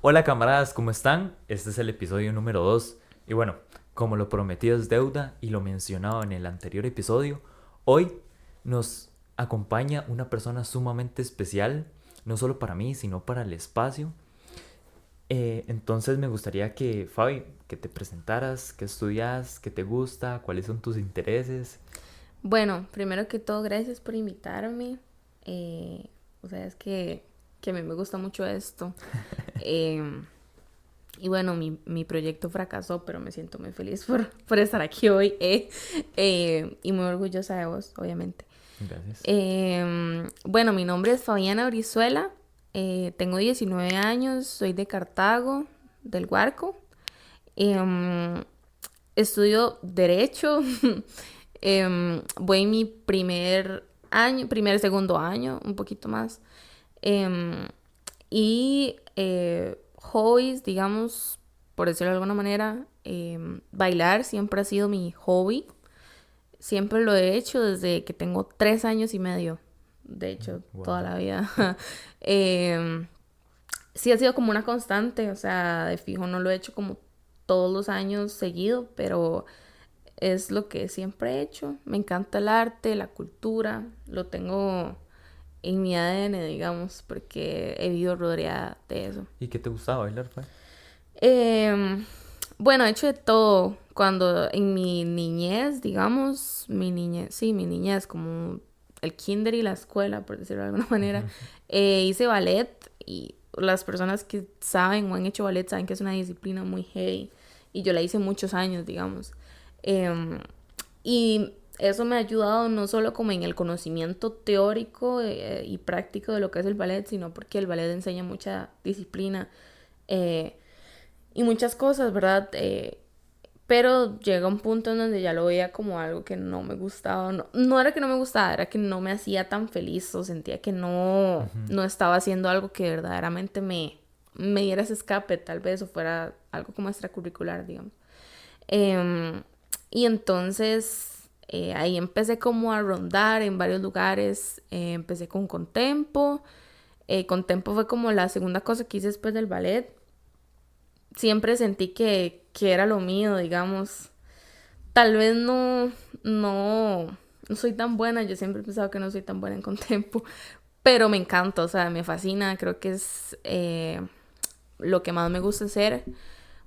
Hola camaradas, ¿cómo están? Este es el episodio número 2 y bueno, como lo prometido es deuda y lo mencionado en el anterior episodio, hoy nos acompaña una persona sumamente especial, no solo para mí, sino para el espacio. Entonces me gustaría que, Fabi, que te presentaras, qué estudias, qué te gusta, cuáles son tus intereses. Bueno, primero que todo, gracias por invitarme. O sea, es que a mí me gusta mucho esto. Eh, y bueno, mi proyecto fracasó, pero me siento muy feliz por estar aquí hoy. Y muy orgullosa de vos, obviamente. Gracias. Bueno, mi nombre es Fabiana Brizuela. Tengo 19 años, soy de Cartago, del Guarco. Em, Estudio Derecho. Voy en mi primer año, segundo año, un poquito más. Em, Hobbies, digamos, por decirlo de alguna manera, bailar siempre ha sido mi hobby. Siempre lo he hecho desde que tengo 3 años y medio. De hecho, toda Wow. la vida. Em, sí ha sido como una constante, o sea, de fijo no lo he hecho como todos los años seguido, pero es lo que siempre he hecho. Me encanta el arte, la cultura, lo tengo en mi ADN, digamos, porque he vivido rodeada de eso. ¿Y qué te gustaba bailar, Fabi? Eh, bueno, he hecho de todo. Cuando en mi niñez, digamos, mi niñez, como el kinder y la escuela, por decirlo de alguna manera, hice ballet y las personas que saben o han hecho ballet saben que es una disciplina muy heavy y yo la hice muchos años, digamos. Eh, y eso me ha ayudado no solo como en el conocimiento teórico y práctico de lo que es el ballet, sino porque el ballet enseña mucha disciplina eh, y muchas cosas, ¿verdad? Pero llega un punto en donde ya lo veía como algo que no me gustaba. No, no era que no me gustaba, era que no me hacía tan feliz o sentía que Ujú. no estaba haciendo algo que verdaderamente me diera ese escape, tal vez, o fuera algo como extracurricular, digamos. Em, y entonces ahí empecé como a rondar en varios lugares. Empecé con Contempo. Contempo fue como la segunda cosa que hice después del ballet. Siempre sentí que era lo mío, digamos. Tal vez no soy tan buena. Yo siempre he pensado que no soy tan buena en Contempo. Pero me encanta, o sea, me fascina. Creo que es lo que más me gusta hacer.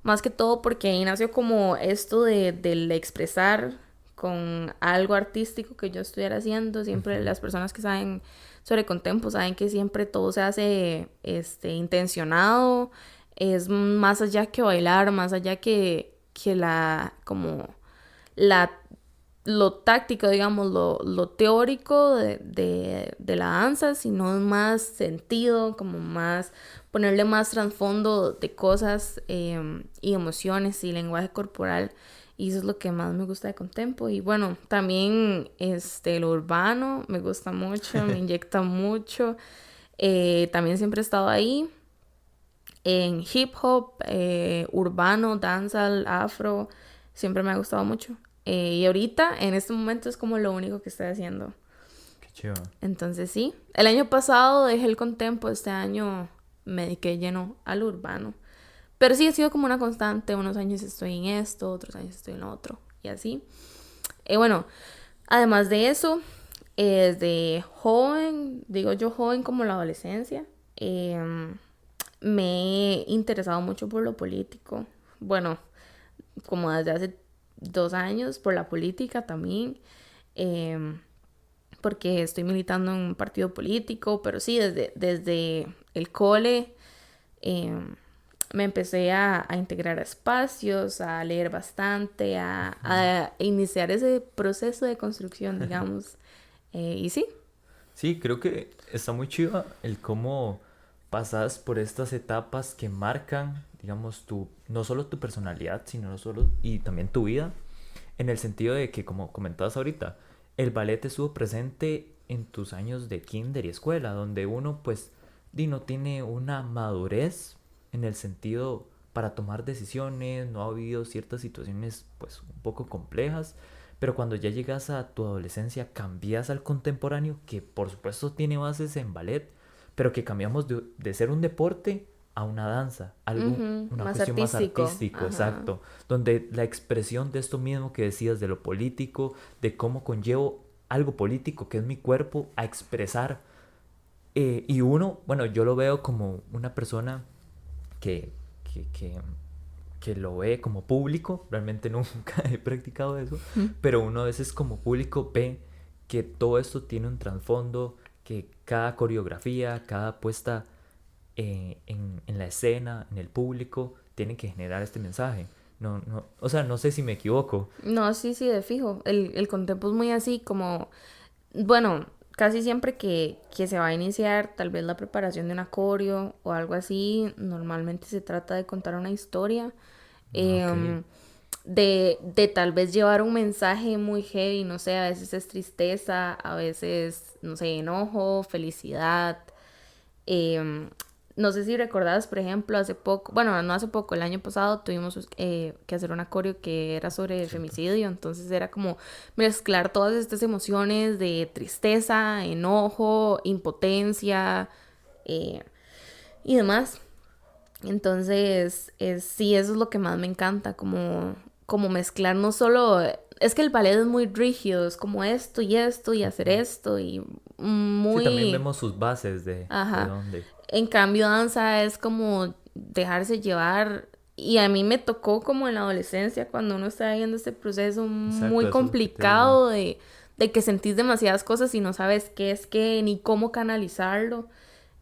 Más que todo porque ahí nació como esto del expresar con algo artístico que yo estuviera haciendo. Siempre las personas que saben sobre Contempo saben que siempre todo se hace intencionado. Es más allá que bailar, más allá que como la lo táctico, digamos, lo teórico de la danza, sino más sentido, como más ponerle más trasfondo de cosas y emociones y lenguaje corporal. Y eso es lo que más me gusta de Contempo. Y bueno, también lo urbano me gusta mucho, me inyecta mucho. También siempre he estado ahí en hip hop, urbano, dancehall, afro, siempre me ha gustado mucho. Y ahorita, en este momento, es como lo único que estoy haciendo. Qué chido. Entonces sí, el año pasado dejé el contempo, este año me dediqué lleno al urbano. Pero sí ha sido como una constante, unos años estoy en esto, otros años estoy en lo otro, y así. Bueno, además de eso, desde joven, digo yo joven como la adolescencia, me he interesado mucho por lo político. Bueno, como desde hace 2 años, por la política también. eh, Porque estoy militando en un partido político, pero sí, desde el cole eh, me empecé a integrar a espacios, a leer bastante, a iniciar ese proceso de construcción, digamos. Y sí. Sí, creo que está muy chido el cómo pasas por estas etapas que marcan, digamos, no solo tu personalidad, sino no solo, y también tu vida, en el sentido de que, como comentabas ahorita, el ballet estuvo presente en tus años de kinder y escuela, donde uno, pues, no tiene una madurez en el sentido para tomar decisiones, no ha habido ciertas situaciones, pues, un poco complejas, pero cuando ya llegas a tu adolescencia, cambias al contemporáneo, que por supuesto tiene bases en ballet, pero que cambiamos de ser un deporte a una danza, algo, Ujú, una más cuestión más artístico. artístico, Ajá. exacto, donde la expresión de esto mismo que decías de lo político, de cómo conllevo algo político que es mi cuerpo a expresar. Y uno, bueno, yo lo veo como una persona que, que, que, que lo ve como público, realmente nunca he practicado eso, pero uno a veces como público ve que todo esto tiene un trasfondo, que cada coreografía, cada puesta en la escena, en el público, tiene que generar este mensaje. No, no, o sea, no sé si me equivoco. No, sí, sí, de fijo. El contempo es muy así como, bueno, casi siempre que se va a iniciar tal vez la preparación de un acorio o algo así, normalmente se trata de contar una historia, Ah, ok, em, de tal vez llevar un mensaje muy heavy, no sé, a veces es tristeza, a veces, no sé, enojo, felicidad. Eh, no sé si recordás, por ejemplo, hace poco, bueno, no hace poco, el año pasado tuvimos que hacer un acorio que era sobre cierto. femicidio, entonces era como mezclar todas estas emociones de tristeza, enojo, impotencia eh, y demás. Entonces, sí, eso es lo que más me encanta, como mezclar no solo... Es que el ballet es muy rígido, es como esto y hacer esto y Sí, también muy... vemos sus bases de Ajá. dónde. En cambio, danza es como dejarse llevar. Y a mí me tocó como en la adolescencia, cuando uno está viendo este proceso muy Exacto, eso es lo que te digo. complicado de que sentís demasiadas cosas y no sabes qué es qué ni cómo canalizarlo.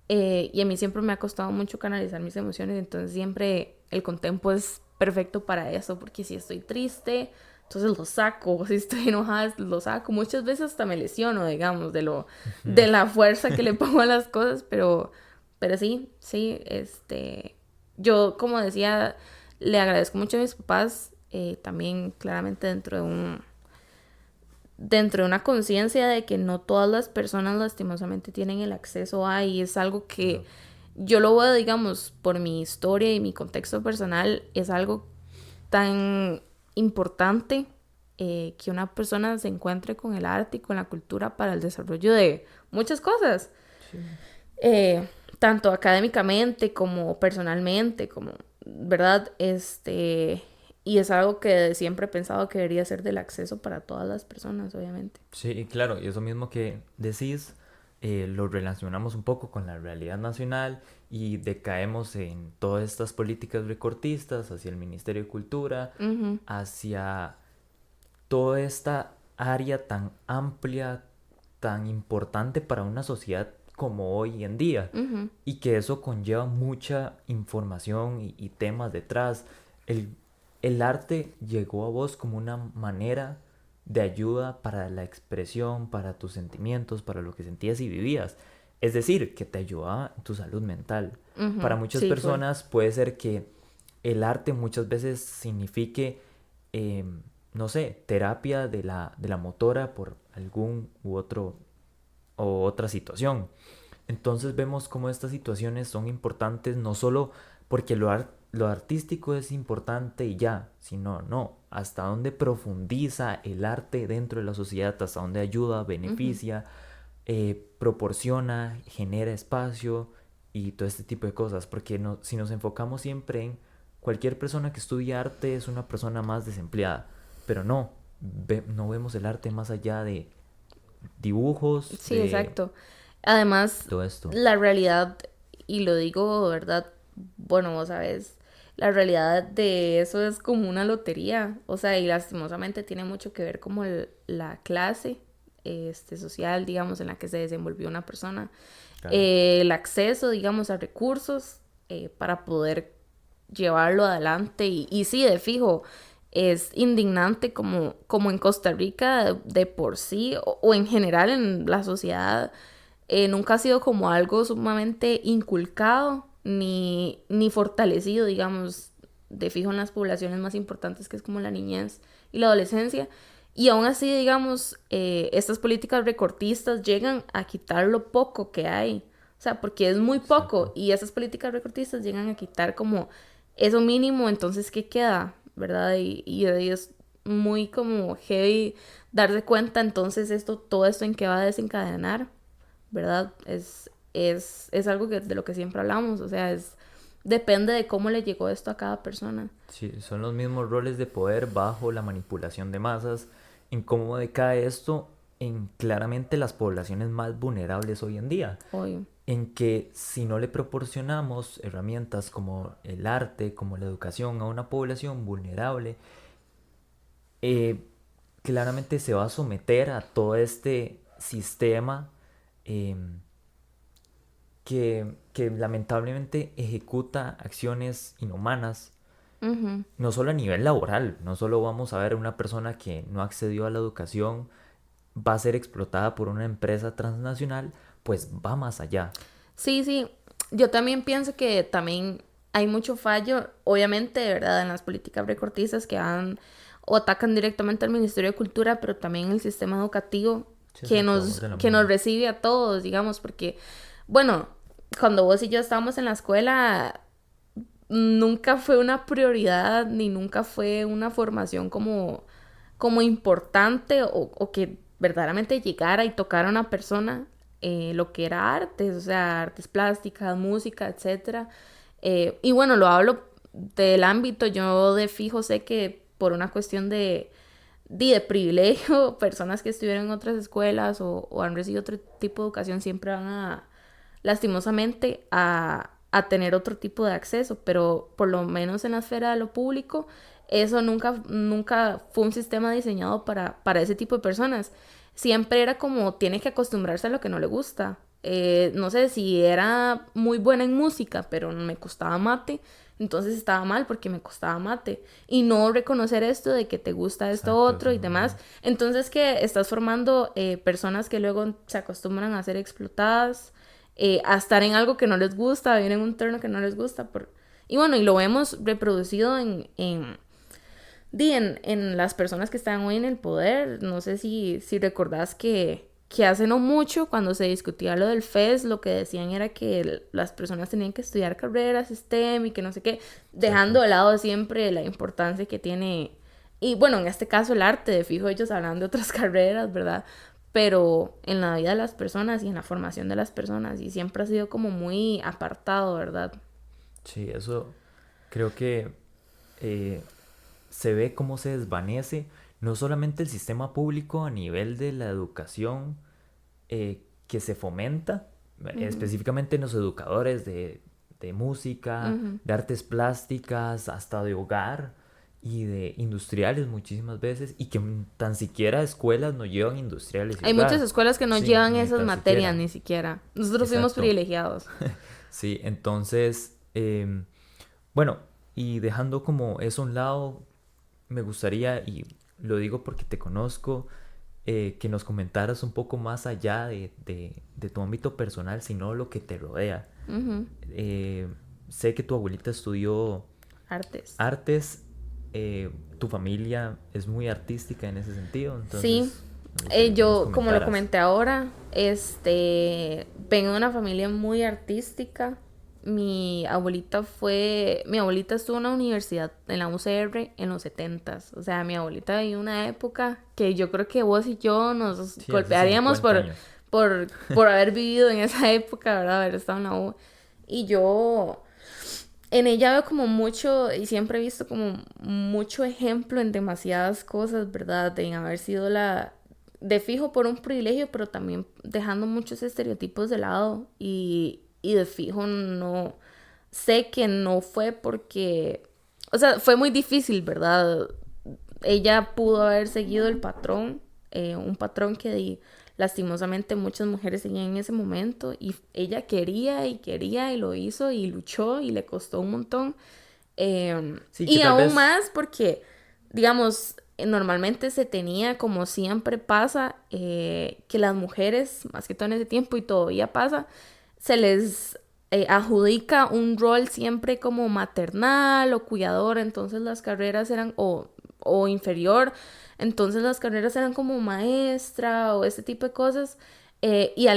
Y a mí siempre me ha costado mucho canalizar mis emociones, entonces siempre el contempo es perfecto para eso, porque si estoy triste, entonces lo saco, si estoy enojada, lo saco. Muchas veces hasta me lesiono, digamos, de la fuerza que le pongo a las cosas, pero sí, sí, yo como decía, le agradezco mucho a mis papás, también claramente dentro de una conciencia de que no todas las personas lastimosamente tienen el acceso a, y es algo que Claro. yo lo veo, digamos, por mi historia y mi contexto personal, es algo tan importante, que una persona se encuentre con el arte y con la cultura para el desarrollo de muchas cosas, Sí. eh, tanto académicamente como personalmente, como, ¿verdad? Y es algo que siempre he pensado que debería ser del acceso para todas las personas, obviamente. Sí, claro, y eso mismo que decís, lo relacionamos un poco con la realidad nacional y decaemos en todas estas políticas recortistas hacia el Ministerio de Cultura, Ujú, hacia toda esta área tan amplia, tan importante para una sociedad como hoy en día, ujú, y que eso conlleva mucha información y temas detrás. El, el arte llegó a vos como una manera de ayuda para la expresión, para tus sentimientos, para lo que sentías y vivías. Es decir, que te ayudaba en tu salud mental. Para ujú. muchas Sí, full. personas puede ser que el arte muchas veces signifique, eh, no sé, terapia de la motora por algún u otro o otra situación. Entonces vemos cómo estas situaciones son importantes no solo porque lo artístico es importante y ya, sino no, hasta dónde profundiza el arte dentro de la sociedad, hasta dónde ayuda, Ujú. beneficia, proporciona, genera espacio y todo este tipo de cosas. Porque no, si nos enfocamos siempre en cualquier persona que estudia arte es una persona más desempleada, pero no, no vemos el arte más allá de dibujos, Sí, de exacto. Además, todo esto. la realidad, y lo digo, ¿verdad? Bueno, vos sabes, la realidad de eso es como una lotería. O sea, y lastimosamente tiene mucho que ver como la clase social, digamos, en la que se desenvolvió una persona. Claro. El acceso, digamos, a recursos para poder llevarlo adelante. Y sí, de fijo, es indignante como en Costa Rica de por sí, o en general en la sociedad, nunca ha sido como algo sumamente inculcado ni fortalecido, digamos, de fijo en las poblaciones más importantes, que es como la niñez y la adolescencia. Y aún así, digamos, estas políticas recortistas llegan a quitar lo poco que hay. O sea, porque es muy poco Exacto. y esas políticas recortistas llegan a quitar como eso mínimo, entonces, ¿qué queda? ¿Verdad? Y es muy como heavy darse cuenta entonces todo esto en qué va a desencadenar, ¿verdad? Es algo de lo que siempre hablamos, o sea, es depende de cómo le llegó esto a cada persona. Sí, son los mismos roles de poder bajo la manipulación de masas. En cómo decae esto en claramente las poblaciones más vulnerables hoy en día. Obvio. En que si no le proporcionamos herramientas como el arte, como la educación a una población vulnerable, eh, claramente se va a someter a todo este sistema eh, que lamentablemente ejecuta acciones inhumanas, Ujú. no solo a nivel laboral, no solo vamos a ver una persona que no accedió a la educación va a ser explotada por una empresa transnacional, pues va más allá. Sí, sí. Yo también pienso que también hay mucho fallo, obviamente, ¿verdad? En las políticas recortistas que han o atacan directamente al Ministerio de Cultura, pero también el sistema educativo Sí, exacto, vamos en lo que nos mismo. recibe a todos, digamos, porque, bueno, cuando vos y yo estábamos en la escuela, nunca fue una prioridad ni nunca fue una formación como importante o que verdaderamente llegara y tocara a una persona lo que era artes, o sea, artes plásticas, música, etcétera. Y bueno, lo hablo del ámbito, yo de fijo sé que por una cuestión de privilegio, personas que estuvieron en otras escuelas o han recibido otro tipo de educación siempre van a, lastimosamente, a tener otro tipo de acceso, pero por lo menos en la esfera de lo público, eso nunca fue un sistema diseñado para ese tipo de personas. Siempre era como, tiene que acostumbrarse a lo que no le gusta. No sé si era muy buena en música, pero me costaba mate, entonces estaba mal porque me costaba mate. Y no reconocer esto de que te gusta esto Exacto, otro eso y demás. no... Entonces que estás formando personas que luego se acostumbran a ser explotadas, a estar en algo que no les gusta, a vivir en un entorno que no les gusta. Y bueno, y lo hemos reproducido en las personas que están hoy en el poder. No sé si recordás que hace no mucho, cuando se discutía lo del FES, lo que decían era que las personas tenían que estudiar carreras STEM y que no sé qué, dejando Exacto. de lado siempre la importancia que tiene, y bueno, en este caso el arte, de fijo ellos hablan de otras carreras, ¿verdad? Pero en la vida de las personas y en la formación de las personas, y siempre ha sido como muy apartado, ¿verdad? Sí, eso creo que eh, se ve cómo se desvanece no solamente el sistema público a nivel de la educación que se fomenta, Ujú, específicamente en los educadores de música, ujú. de artes plásticas, hasta de hogar y de industriales muchísimas veces, y que tan siquiera escuelas no llevan industriales y Hay muchas hogar. escuelas que no Sí, llevan ni esas tan materias siquiera. ni siquiera. Nosotros fuimos Exacto. privilegiados. Sí, entonces, bueno, y dejando como eso a un lado, me gustaría, y lo digo porque te conozco, que nos comentaras un poco más allá de tu ámbito personal, sino lo que te rodea. Ujú. Eh, Sé que tu abuelita estudió Artes. artes, tu familia es muy artística en ese sentido, Sí, entonces me gustaría que nos yo, como lo comentaras. comenté ahora, vengo de una familia muy artística. Mi abuelita estuvo en la universidad, en la UCR, en los setentas. O sea, mi abuelita vivió una época que yo creo que vos y yo nos Sí, hace golpearíamos 50 años. por haber vivido en esa época, ¿verdad? Haber estado en la U. Y yo en ella veo como mucho, y siempre he visto como mucho ejemplo en demasiadas cosas, ¿verdad? De haber sido de fijo por un privilegio, pero también dejando muchos estereotipos de lado. Y de fijo no, sé que no fue porque, o sea, fue muy difícil, ¿verdad? Ella pudo haber seguido el patrón, un patrón que lastimosamente muchas mujeres seguían en ese momento, y ella quería y quería y lo hizo y luchó y le costó un montón. Sí, que Y tal aún vez, más porque, digamos, normalmente se tenía, como siempre pasa, que las mujeres, más que todo en ese tiempo y todavía pasa, se les adjudica un rol siempre como maternal o cuidador, entonces las carreras eran, o inferior, entonces las carreras eran como maestra o este tipo de cosas. Y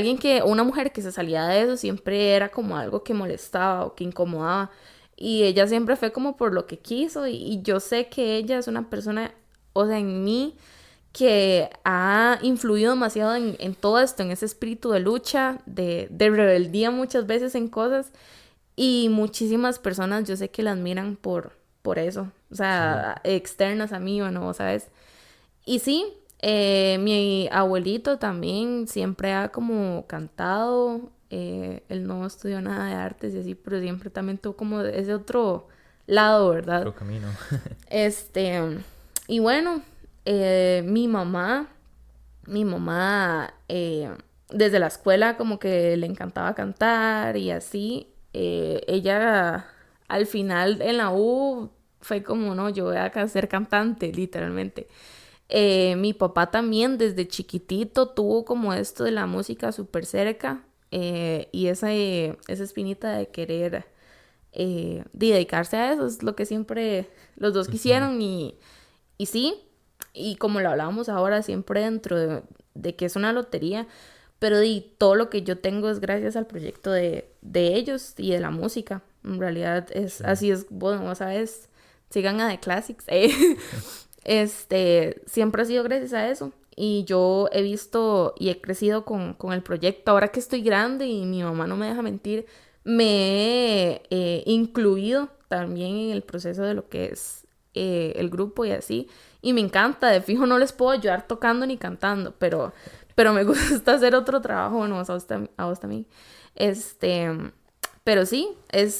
una mujer que se salía de eso siempre era como algo que molestaba o que incomodaba. Y ella siempre fue como por lo que quiso. Y yo sé que ella es una persona, o sea, en mí, que ha influido demasiado en todo esto, en ese espíritu de lucha, de rebeldía muchas veces en cosas. Y muchísimas personas yo sé que la admiran por eso. O Sí. sea, externas a mí o no, ¿sabes? Y sí, mi abuelito también siempre ha como cantado. Él no estudió nada de artes y así, pero siempre también tuvo como ese otro lado, ¿verdad? Otro camino. Este, y bueno, mi mamá, desde la escuela como que le encantaba cantar y así. Ella al final en la U fue como, no, yo voy a ser cantante, literalmente. Mi papá también desde chiquitito tuvo como esto de la música súper cerca, y esa espinita de querer de dedicarse a eso es lo que siempre los dos Ujú. quisieron y sí, y como lo hablábamos ahora, siempre dentro de que es una lotería, pero todo lo que yo tengo es gracias al proyecto de ellos y de la música. En realidad es Sí. así es, bueno, vos sabes, sigan a The Classics. Siempre ha sido gracias a eso. Y yo he visto y he crecido con el proyecto. Ahora que estoy grande y mi mamá no me deja mentir, me he incluido también en el proceso de lo que es el grupo y así. Y me encanta, de fijo no les puedo ayudar tocando ni cantando, pero me gusta hacer otro trabajo, bueno, a vos también. Este, pero sí,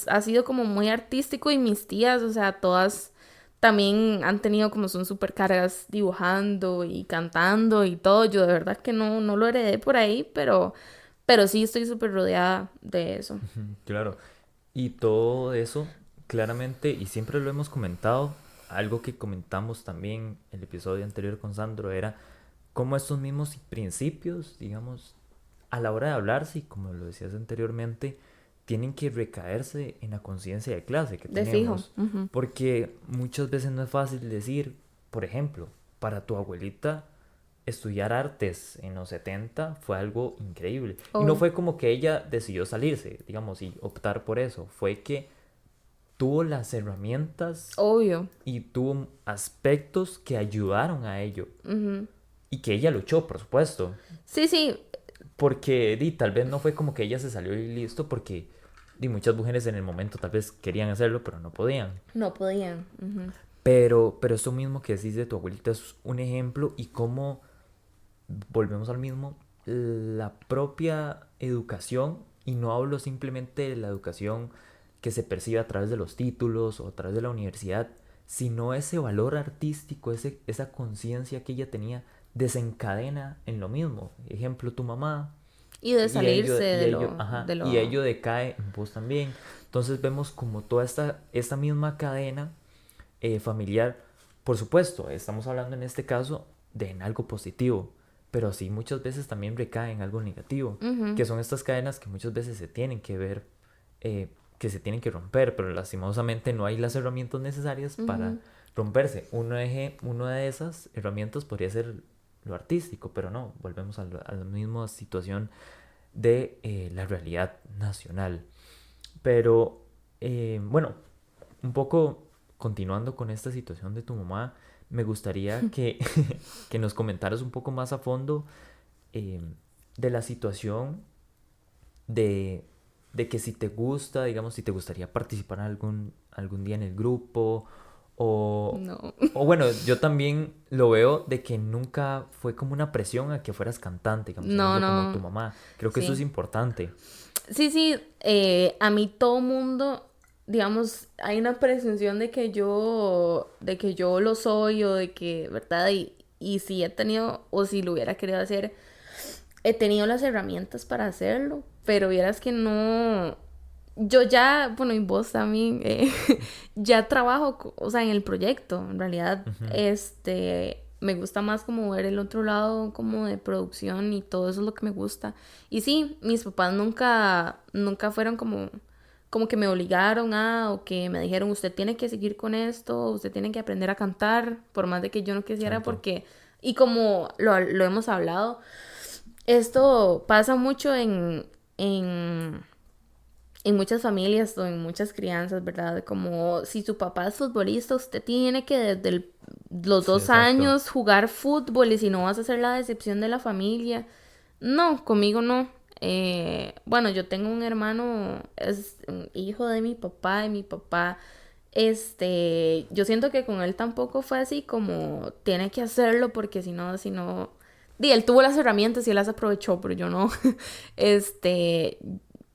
ha sido como muy artístico y mis tías, o sea, todas también han tenido como son súper cargas dibujando y cantando y todo. Yo de verdad que no lo heredé por ahí, pero sí estoy súper rodeada de eso. Ujú, claro. Y todo eso, claramente, y siempre lo hemos comentado, algo que comentamos también el episodio anterior con Sandro era cómo estos mismos principios, digamos, a la hora de hablarse, y como lo decías anteriormente, tienen que recaerse en la conciencia de clase que De fijo. tenemos. Ujú. Porque muchas veces no es fácil decir, por ejemplo, para tu abuelita, estudiar artes en los 70 fue algo increíble. Y no Oh, fue como que ella decidió salirse, digamos, y optar por eso. Fue que tuvo las herramientas obvio. y tuvo aspectos que ayudaron a ello. Ujú. Y que ella luchó, por supuesto. Sí, sí, Porque tal vez no fue como que ella se salió y listo, porque muchas mujeres en el momento tal vez querían hacerlo, pero no podían. no podían. Ujú. Pero eso mismo que decís de tu abuelita es un ejemplo, y cómo volvemos al mismo, la propia educación, y no hablo simplemente de la educación que se percibe a través de los títulos o a través de la universidad, sino ese valor artístico, esa conciencia que ella tenía, desencadena en lo mismo. Ejemplo, tu mamá, Y de y salirse ajá, de y lo... ello decae en vos también. Entonces vemos como toda esta misma cadena familiar. Por supuesto, estamos hablando en este caso de en algo positivo, pero sí muchas veces también recae en algo negativo, Ujú, que son estas cadenas que muchas veces se tienen que ver, que se tienen que romper, pero lastimosamente no hay las herramientas necesarias para ujú. romperse. Una de esas herramientas podría ser lo artístico, pero no, volvemos a la misma situación de la realidad nacional. Pero bueno, un poco continuando con esta situación de tu mamá, me gustaría que, que nos comentaras un poco más a fondo eh, de la situación de, de que si te gusta, digamos, si te gustaría participar algún día en el grupo, o, No. o bueno, yo también lo veo de que nunca fue como una presión a que fueras cantante, digamos, No, ejemplo como tu no. mamá. Creo que eso es Sí. importante. Sí, sí, a mí todo mundo, digamos, hay una presunción de que yo lo soy o de que, ¿verdad? Y si he tenido, o si lo hubiera querido hacer, he tenido las herramientas para hacerlo, pero vieras que no, yo ya, bueno, y vos también, ya trabajo, o sea, en el proyecto, en realidad, Ujú. me gusta más como ver el otro lado como de producción y todo eso es lo que me gusta. Y sí, mis papás nunca fueron como que me obligaron o que me dijeron, usted tiene que seguir con esto, usted tiene que aprender a cantar, por más de que yo no quisiera, Exacto. porque, y como lo hemos hablado, esto pasa mucho en muchas familias o en muchas crianzas, ¿verdad? Como si su papá es futbolista, usted tiene que desde los Sí, dos exacto. años jugar fútbol y si no vas a ser la decepción de la familia. No, conmigo no. Bueno, yo tengo un hermano, es un hijo de mi papá, y mi papá, yo siento que con él tampoco fue así como tiene que hacerlo porque si no, él tuvo las herramientas y él las aprovechó, pero yo no. Este,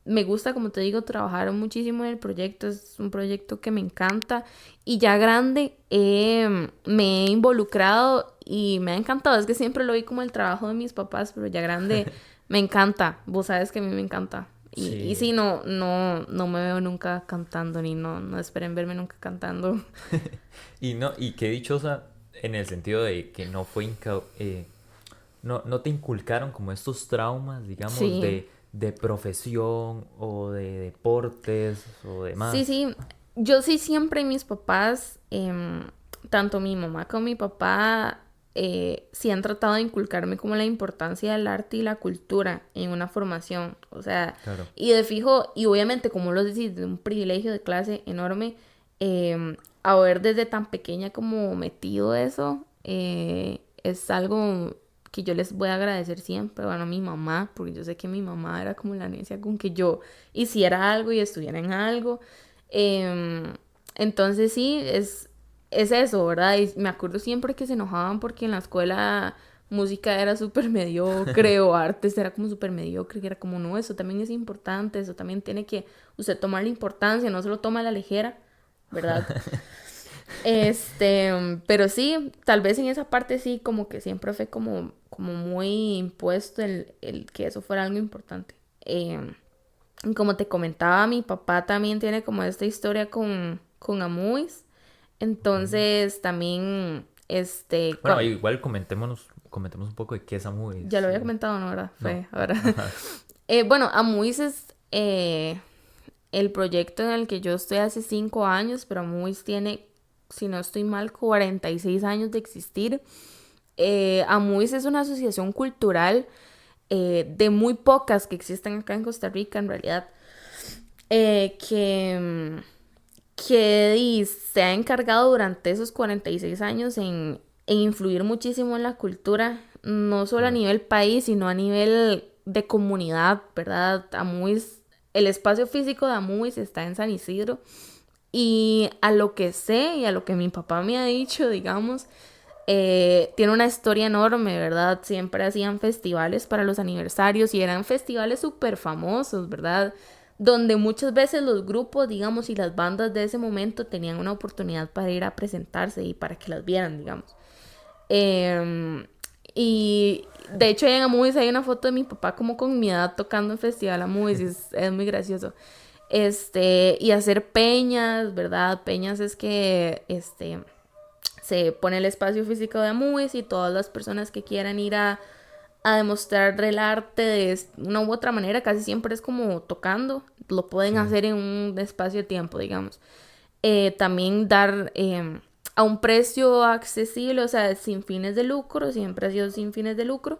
me gusta, como te digo, trabajar muchísimo en el proyecto, es un proyecto que me encanta y ya grande me he involucrado y me ha encantado, es que siempre lo vi como el trabajo de mis papás, pero ya grande me encanta, vos sabes que a mí me encanta. Y Sí. sí, no me veo nunca cantando, ni no esperen verme nunca cantando. Y no, y qué dichosa en el sentido de que no te inculcaron como estos traumas, digamos, Sí, de profesión o de deportes o sí, demás. sí. Yo sí siempre mis papás, tanto mi mamá como mi papá, sí han tratado de inculcarme como la importancia del arte y la cultura en una formación. O sea, Claro. y de fijo, y obviamente como lo decís, de un privilegio de clase enorme, haber desde tan pequeña como metido eso, es algo que yo les voy a agradecer siempre, bueno, a mi mamá, porque yo sé que mi mamá era como la necia con que yo hiciera algo y estuviera en algo. Em, entonces sí, es eso, ¿verdad? Y me acuerdo siempre que se enojaban porque en la escuela música era súper mediocre o artes era como súper mediocre, que era como, no, eso también es importante, eso también tiene que usted tomar la importancia, no se lo toma a la ligera, ¿verdad? Pero sí, tal vez en esa parte sí, como que siempre fue como muy impuesto el que eso fuera algo importante. Y como te comentaba, mi papá también tiene como esta historia con Amuis. Ok. Entonces también, Bueno, igual comentemos un poco de qué es Amuis. ya lo había Sí. comentado, ¿no? ¿Verdad? No. Fue ahora. Ajá. Bueno, Amuis es el proyecto en el que yo estoy hace 5 años, pero Amuis tiene, si no estoy mal, 46 años de existir. Amuis es una asociación cultural de muy pocas que existen acá en Costa Rica, en realidad, eh, que, se ha encargado durante esos 46 años en influir muchísimo en la cultura, no solo a Claro. nivel país, sino a nivel de comunidad, ¿verdad? Amuis, el espacio físico de Amuis está en San Isidro y a lo que sé y a lo que mi papá me ha dicho, digamos, tiene una historia enorme, ¿verdad? Siempre hacían festivales para los aniversarios y eran festivales súper famosos, ¿verdad? Donde muchas veces los grupos, digamos, y las bandas de ese momento tenían una oportunidad para ir a presentarse y para que las vieran, digamos. Y de hecho en Amuis hay una foto de mi papá como con mi edad tocando en Festival Amuis y es muy gracioso. Y hacer peñas, ¿verdad? Peñas es que, se pone el espacio físico de Amuis y todas las personas que quieran ir a demostrar el arte de una u otra manera, casi siempre es como tocando, lo pueden Sí. hacer en un espacio de tiempo, digamos. También dar a un precio accesible, o sea, sin fines de lucro, siempre ha sido sin fines de lucro,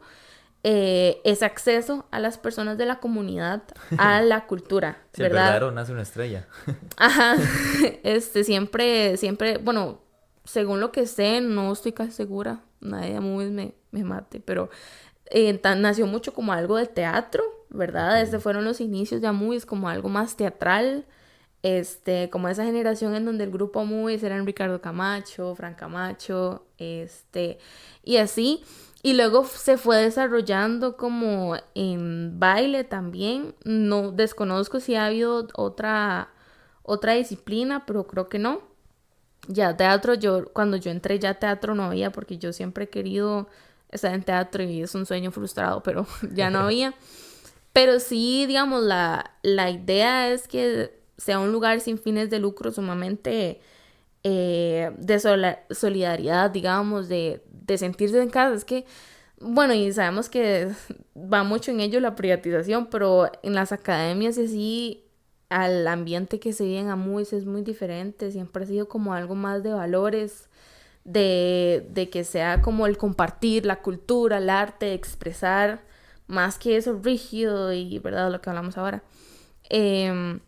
es acceso a las personas de la comunidad a la cultura, Si el ¿verdad? verdadero nace una estrella. Ajá, siempre, bueno, según lo que sé, no estoy casi segura, nadie de Movies me mate, pero nació mucho como algo de teatro, Ok. ¿verdad? Desde fueron los inicios de Movies como algo más teatral, como esa generación en donde el grupo Movies eran Ricardo Camacho, Fran Camacho, y así. Y luego se fue desarrollando como en baile también. No desconozco si ha habido otra disciplina, pero creo que no. Ya teatro, cuando yo entré ya teatro no había porque yo siempre he querido estar en teatro y es un sueño frustrado, pero ya no había. Pero sí, digamos, la idea es que sea un lugar sin fines de lucro sumamente de solidaridad, digamos, de sentirse en casa. Es que, bueno, y sabemos que va mucho en ello la privatización, pero en las academias y así, al ambiente que se vive en Amuis es muy diferente. Siempre ha sido como algo más de valores, de que sea como el compartir la cultura, el arte, expresar, más que eso rígido y, ¿verdad? Lo que hablamos ahora. Em,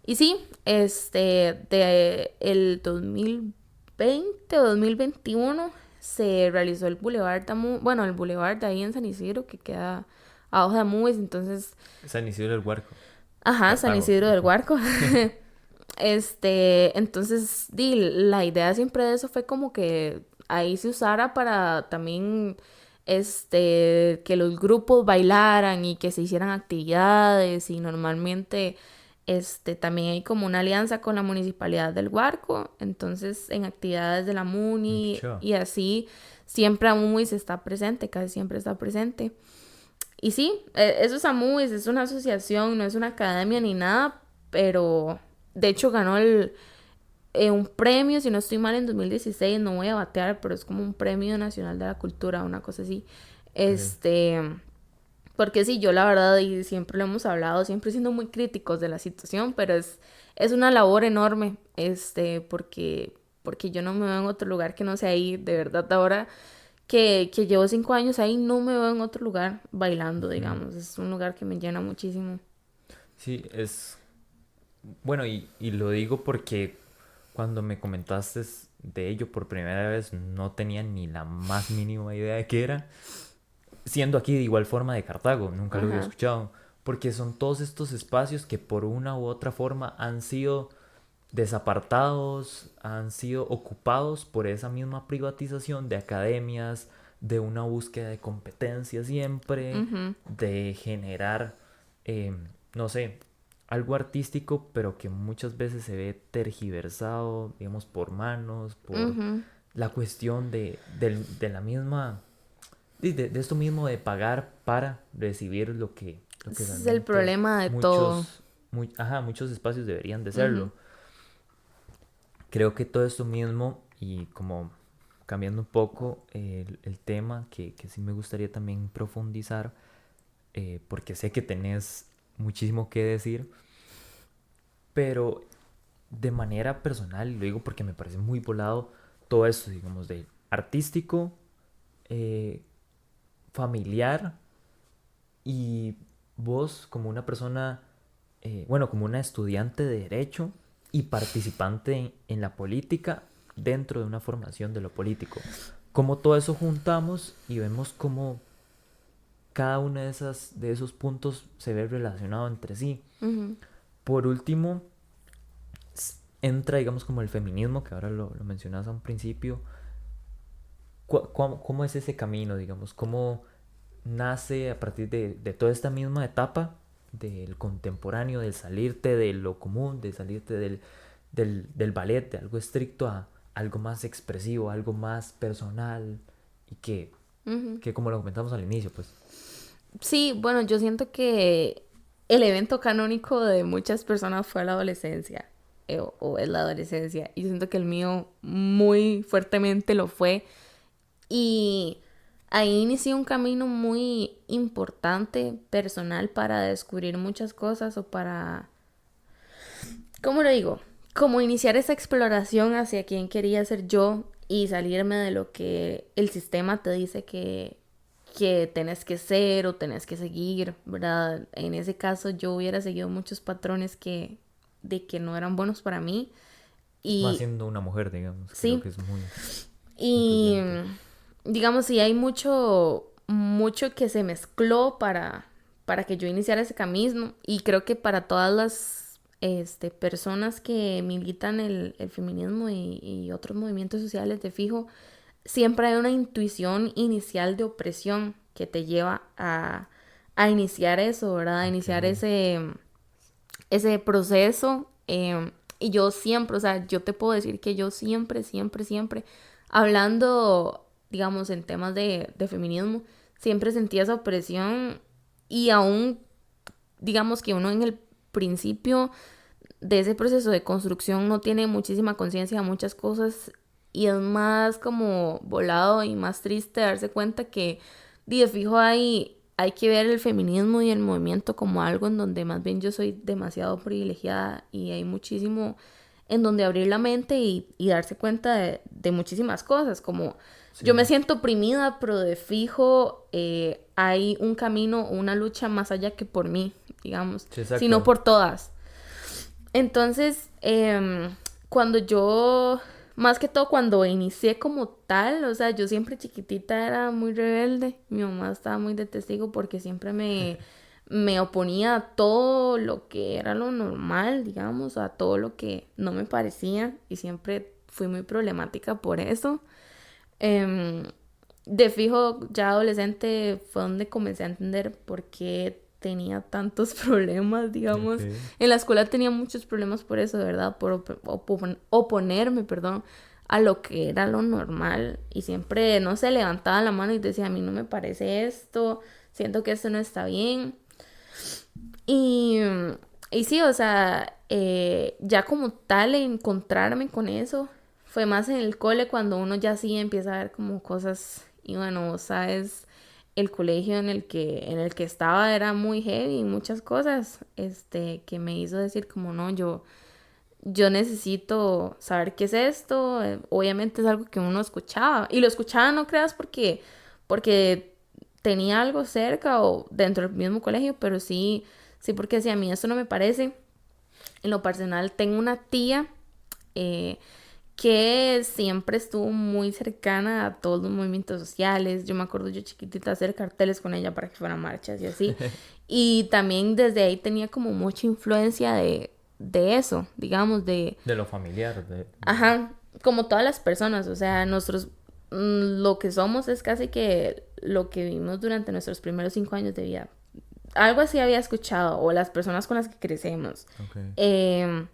y sí, de el 2020 o 2021 se realizó el Boulevard Tamu, bueno, el Boulevard de ahí en San Isidro, que queda a Hoja de Movies, entonces... San Isidro del Huarco. Ajá, San Cartago. Isidro del Huarco. Entonces, la idea siempre de eso fue como que ahí se usara para también, que los grupos bailaran y que se hicieran actividades y normalmente, también hay como una alianza con la Municipalidad del Huarco, entonces en actividades de la Qué Muni chido. y así, siempre AMUIS está presente, casi siempre está presente. Y sí, eso es AMUIS, es una asociación, no es una academia ni nada, pero de hecho ganó un premio, si no estoy mal, en 2016, no voy a batear, pero es como un premio nacional de la cultura, una cosa así. Ok. Este, porque sí, yo la verdad, y siempre lo hemos hablado, siempre siendo muy críticos de la situación, pero es una labor enorme, porque yo no me veo en otro lugar que no sea ahí, de verdad, ahora que llevo 5 años ahí, no me veo en otro lugar bailando, Ujú. digamos, es un lugar que me llena muchísimo. Sí, bueno, y lo digo porque cuando me comentaste de ello por primera vez no tenía ni la más mínima idea de qué era, siendo aquí de igual forma de Cartago, nunca lo había Ajá. escuchado, porque son todos estos espacios que por una u otra forma han sido desapartados, han sido ocupados por esa misma privatización de academias, de una búsqueda de competencia siempre, Ujú, de generar, eh, no sé, algo artístico, pero que muchas veces se ve tergiversado, digamos, por manos, por ujú. la cuestión de la misma, de esto mismo de pagar para recibir lo que Ese es el realmente problema de todo. muchos espacios deberían de Ujú. serlo. Creo que todo esto mismo, y como cambiando un poco el tema, que sí me gustaría también profundizar, porque sé que tenés muchísimo que decir, pero de manera personal, lo digo porque me parece muy volado todo esto, digamos, de artístico, eh, familiar y vos como una persona, bueno, como una estudiante de derecho y participante en la política dentro de una formación de lo político. Cómo todo eso juntamos y vemos cómo cada uno de esos puntos se ve relacionado entre sí. Ujú. Por último, entra, digamos, como el feminismo, que ahora lo mencionas a un principio. ¿Cómo es ese camino, digamos? ¿Cómo nace a partir de toda esta misma etapa del contemporáneo, del salirte de lo común, de salirte del ballet, de algo estricto a algo más expresivo, algo más personal y Ujú. que como lo comentamos al inicio, pues... Sí, bueno, yo siento que el evento canónico de muchas personas fue la adolescencia, o es la adolescencia, y yo siento que el mío muy fuertemente lo fue, y ahí inicié un camino muy importante, personal, para descubrir muchas cosas o para, ¿cómo lo digo? Como iniciar esa exploración hacia quién quería ser yo y salirme de lo que el sistema te dice que tenés que ser o tenés que seguir, ¿verdad? En ese caso yo hubiera seguido muchos patrones de que no eran buenos para mí Más y siendo una mujer, digamos, creo sí, que es muy y influyente. digamos, sí hay mucho que se mezcló para que yo iniciara ese camino y creo que para todas las personas que militan el feminismo y otros movimientos sociales de fijo, siempre hay una intuición inicial de opresión que te lleva a iniciar eso, ¿verdad? A Ok, iniciar ese proceso. Y yo siempre, o sea, yo te puedo decir que yo siempre, siempre, siempre, hablando, digamos, en temas de feminismo, siempre sentí esa opresión y aún, digamos que uno en el principio de ese proceso de construcción no tiene muchísima conciencia de muchas cosas y es más como volado y más triste darse cuenta que de fijo hay que ver el feminismo y el movimiento como algo en donde más bien yo soy demasiado privilegiada y hay muchísimo en donde abrir la mente y darse cuenta de muchísimas cosas, como yo me sí, siento oprimida, pero de fijo hay un camino, una lucha más allá que por mí, digamos, sí, sino exacto. por todas. Entonces, cuando yo más que todo cuando inicié como tal, o sea, yo siempre chiquitita era muy rebelde. Mi mamá estaba muy de testigo porque siempre me oponía a todo lo que era lo normal, digamos, a todo lo que no me parecía y siempre fui muy problemática por eso. Em, de fijo, ya adolescente fue donde comencé a entender por qué tenía tantos problemas, digamos. Ok. En la escuela tenía muchos problemas por eso, ¿verdad? Por oponerme, perdón, a lo que era lo normal. Y siempre, no sé, levantaba la mano y decía, a mí no me parece esto, siento que esto no está bien. Y, y sí, o sea, ya como tal encontrarme con eso fue más en el cole cuando uno ya sí empieza a ver como cosas y bueno, sabes, el colegio en el que estaba era muy heavy, muchas cosas, que me hizo decir como no, yo necesito saber qué es esto. Obviamente es algo que uno escuchaba y lo escuchaba, no creas porque tenía algo cerca o dentro del mismo colegio, pero sí, sí porque si a mí esto no me parece. En lo personal tengo una tía eh, que siempre estuvo muy cercana a todos los movimientos sociales. Yo me acuerdo yo chiquitita hacer carteles con ella para que fueran marchas y así. Y también desde ahí tenía como mucha influencia de eso, digamos, De lo familiar. ajá, como todas las personas, o sea, lo que somos es casi que lo que vivimos durante nuestros primeros 5 años de vida. Algo así había escuchado, o las personas con las que crecemos. Ok. Em,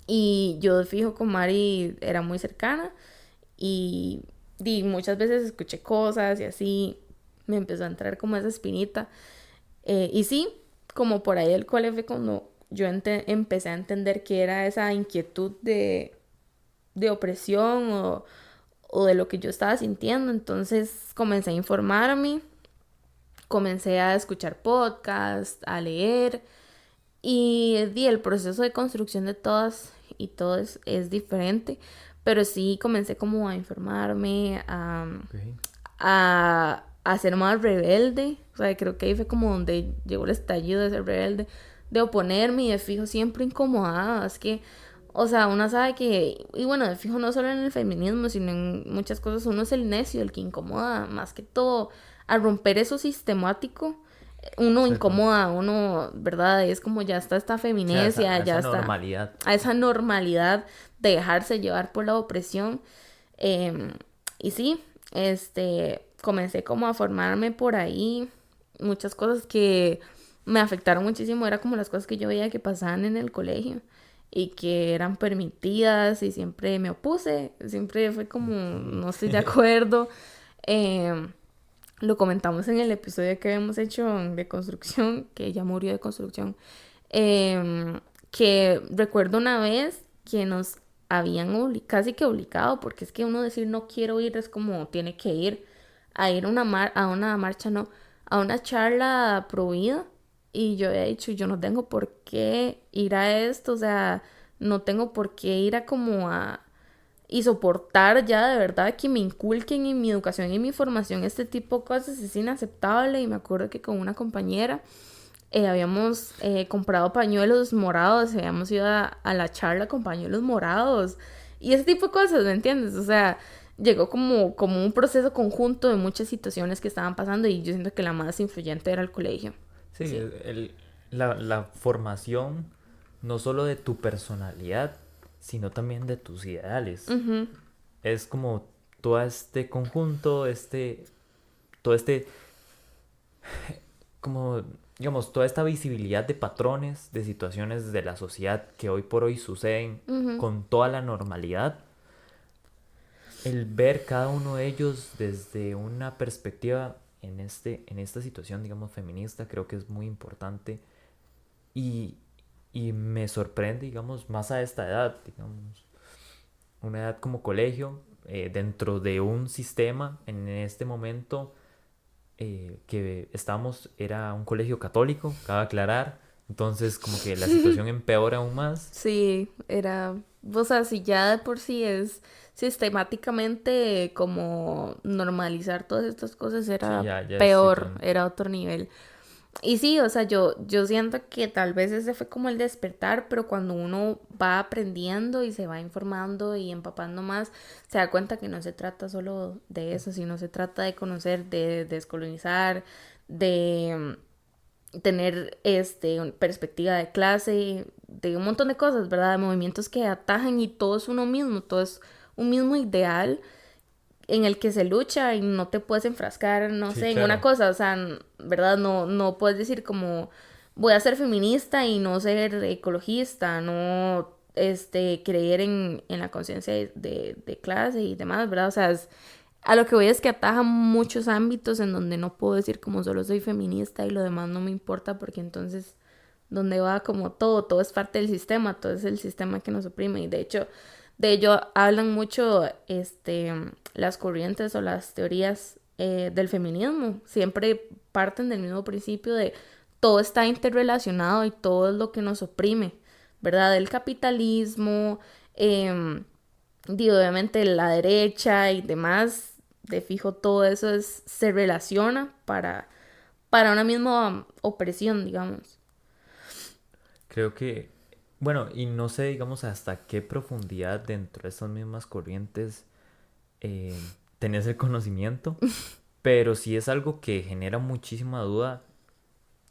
y yo de fijo con Mari era muy cercana y muchas veces escuché cosas y así me empezó a entrar como esa espinita. Y sí, como por ahí el cole fue cuando yo empecé a entender que era esa inquietud de opresión o de lo que yo estaba sintiendo. Entonces comencé a informarme, comencé a escuchar podcasts, a leer y el proceso de construcción de todas y todo es diferente. Pero sí comencé como a informarme, Ok. a ser más rebelde. O sea, creo que ahí fue como donde llegó el estallido de ser rebelde, de oponerme y de fijo siempre incomodada. Es que, o sea, uno sabe que, y bueno, de fijo no solo en el feminismo, sino en muchas cosas, uno es el necio, el que incomoda, más que todo, al romper eso sistemático. Uno Exacto. incomoda, uno, ¿verdad? Es como ya está esta O sea, feminesia, a ya esa está normalidad. a esa normalidad de dejarse llevar por la opresión. Em, y sí, comencé como a formarme por ahí. Muchas cosas que me afectaron muchísimo era como las cosas que yo veía que pasaban en el colegio y que eran permitidas y siempre me opuse, siempre fue como Ok. no estoy de acuerdo. Em, lo comentamos en el episodio que habíamos hecho de construcción, que ella murió de construcción, que recuerdo una vez que nos habían casi que obligado, porque es que uno decir no quiero ir es como tiene que ir a ir a a una marcha, no, a una charla pro vida. Y yo he dicho, yo no tengo por qué ir a esto, o sea, no tengo por qué ir a como a y soportar ya de verdad que me inculquen en mi educación y en mi formación este tipo de cosas es inaceptable. Y me acuerdo que con una compañera habíamos comprado pañuelos morados, habíamos ido a la charla con pañuelos morados y ese tipo de cosas, ¿me entiendes? O sea, llegó como un proceso conjunto de muchas situaciones que estaban pasando y yo siento que la más influyente era el colegio. Sí, Sí. la formación no solo de tu personalidad, sino también de tus ideales. Ujú, Es como todo este conjunto, todo este, como, digamos, toda esta visibilidad de patrones, de situaciones de la sociedad que hoy por hoy suceden ujú. con toda la normalidad. El ver cada uno de ellos desde una perspectiva en esta situación, digamos, feminista, creo que es muy importante y, y me sorprende, digamos, más a esta edad, digamos, una edad como colegio, dentro de un sistema en este momento que estábamos, era un colegio católico, cabe aclarar, entonces como que la situación empeora aún más. Sí, era, o sea, si ya de por sí es sistemáticamente como normalizar todas estas cosas, Sí, era ya, ya es peor, diferente. era otro nivel. Y sí, o sea, yo siento que tal vez ese fue como el despertar, pero cuando uno va aprendiendo y se va informando y empapando más, se da cuenta que no se trata solo de eso, sino se trata de conocer, de descolonizar, de tener perspectiva de clase, de un montón de cosas, ¿verdad? De movimientos que atajan y todo es uno mismo, todo es un mismo ideal en el que se lucha y no te puedes enfrascar, no Sí, sé, en una claro. cosa, o sea, ¿verdad? No puedes decir como voy a ser feminista y no ser ecologista, no, creer en la conciencia de clase y demás, ¿verdad? O sea, a lo que voy es que ataja muchos ámbitos en donde no puedo decir como solo soy feminista y lo demás no me importa porque entonces donde va como todo es parte del sistema, todo es el sistema que nos oprime y de hecho de ello hablan mucho las corrientes o las teorías del feminismo, siempre parten del mismo principio de todo está interrelacionado y todo es lo que nos oprime, ¿verdad? El capitalismo, obviamente la derecha y demás, de fijo todo eso se relaciona para una misma opresión, digamos. Creo que, bueno, y no sé, digamos, hasta qué profundidad dentro de estas mismas corrientes eh, tenés el conocimiento, pero sí es algo que genera muchísima duda,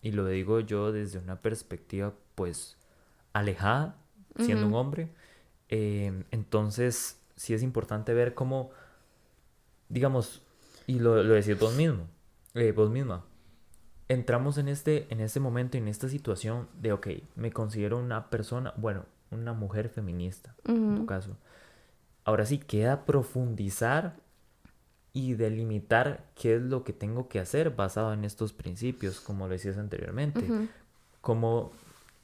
y lo digo yo desde una perspectiva, pues, alejada, siendo un Ujú, hombre. Entonces, sí es importante ver cómo, digamos, y lo decís vos misma, entramos en este momento, en esta situación de, ok, me considero una persona, bueno, una mujer feminista, en tu ujú, caso. Ahora sí, queda profundizar y delimitar qué es lo que tengo que hacer basado en estos principios, como lo decías anteriormente. ujú. Como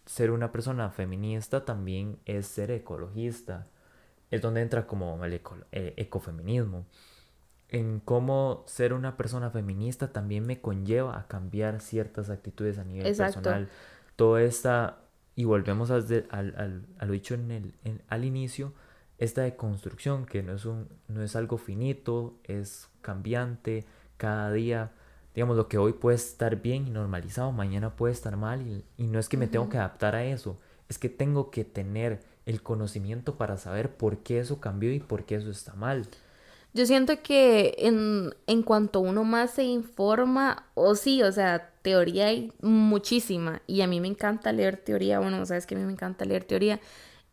ser una persona feminista también es ser ecologista. Es donde entra como el ecofeminismo. En cómo ser una persona feminista también me conlleva a cambiar ciertas actitudes a nivel Exacto. personal. Toda esta, y volvemos a lo dicho al inicio, esta deconstrucción que no es algo finito, es cambiante cada día. Digamos, lo que hoy puede estar bien y normalizado, mañana puede estar mal y no es que me tengo Ujú. que adaptar a eso, es que tengo que tener el conocimiento para saber por qué eso cambió y por qué eso está mal. Yo siento que en cuanto uno más se informa, o sí, o sea, teoría hay muchísima y a mí me encanta leer teoría, bueno, sabes que a mí me encanta leer teoría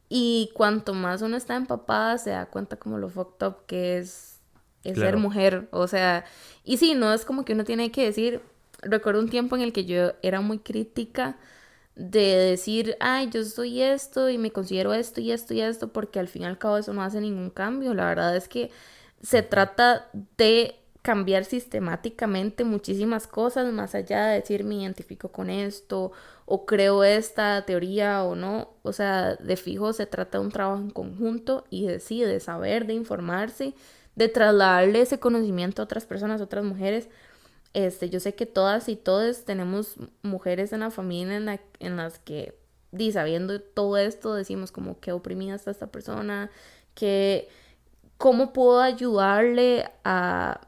y cuanto más uno está empapada se da cuenta como lo fucked up que es ser Claro. mujer, o sea, y sí, no es como que uno tiene que decir, recuerdo un tiempo en el que yo era muy crítica de decir, ay, yo soy esto y me considero esto y esto y esto, porque al fin y al cabo eso no hace ningún cambio. La verdad es que se Ujú. trata de cambiar sistemáticamente muchísimas cosas, más allá de decir me identifico con esto o creo esta teoría o no. O sea, de fijo se trata de un trabajo en conjunto y de sí, de saber, de informarse, de trasladarle ese conocimiento a otras personas, a otras mujeres. Yo sé que todas y todos tenemos mujeres en la familia en las que, sabiendo todo esto, decimos como que oprimida está esta persona, que cómo puedo ayudarle a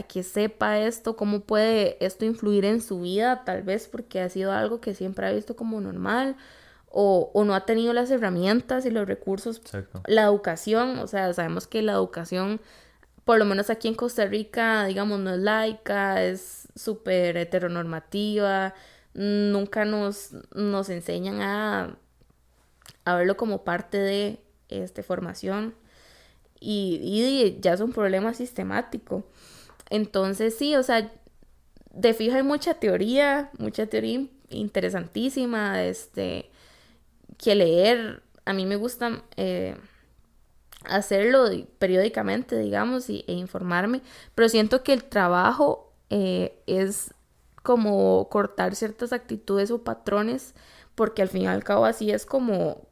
que sepa esto, cómo puede esto influir en su vida, tal vez porque ha sido algo que siempre ha visto como normal o no ha tenido las herramientas y los recursos, Exacto. la educación, o sea, sabemos que la educación por lo menos aquí en Costa Rica, digamos, no es laica, es súper heteronormativa, nunca nos enseñan a verlo como parte de formación y ya es un problema sistemático. Entonces, sí, o sea, de fijo hay mucha teoría interesantísima, que leer. A mí me gusta hacerlo periódicamente, digamos, e informarme, pero siento que el trabajo es como cortar ciertas actitudes o patrones, porque al fin y al cabo así es como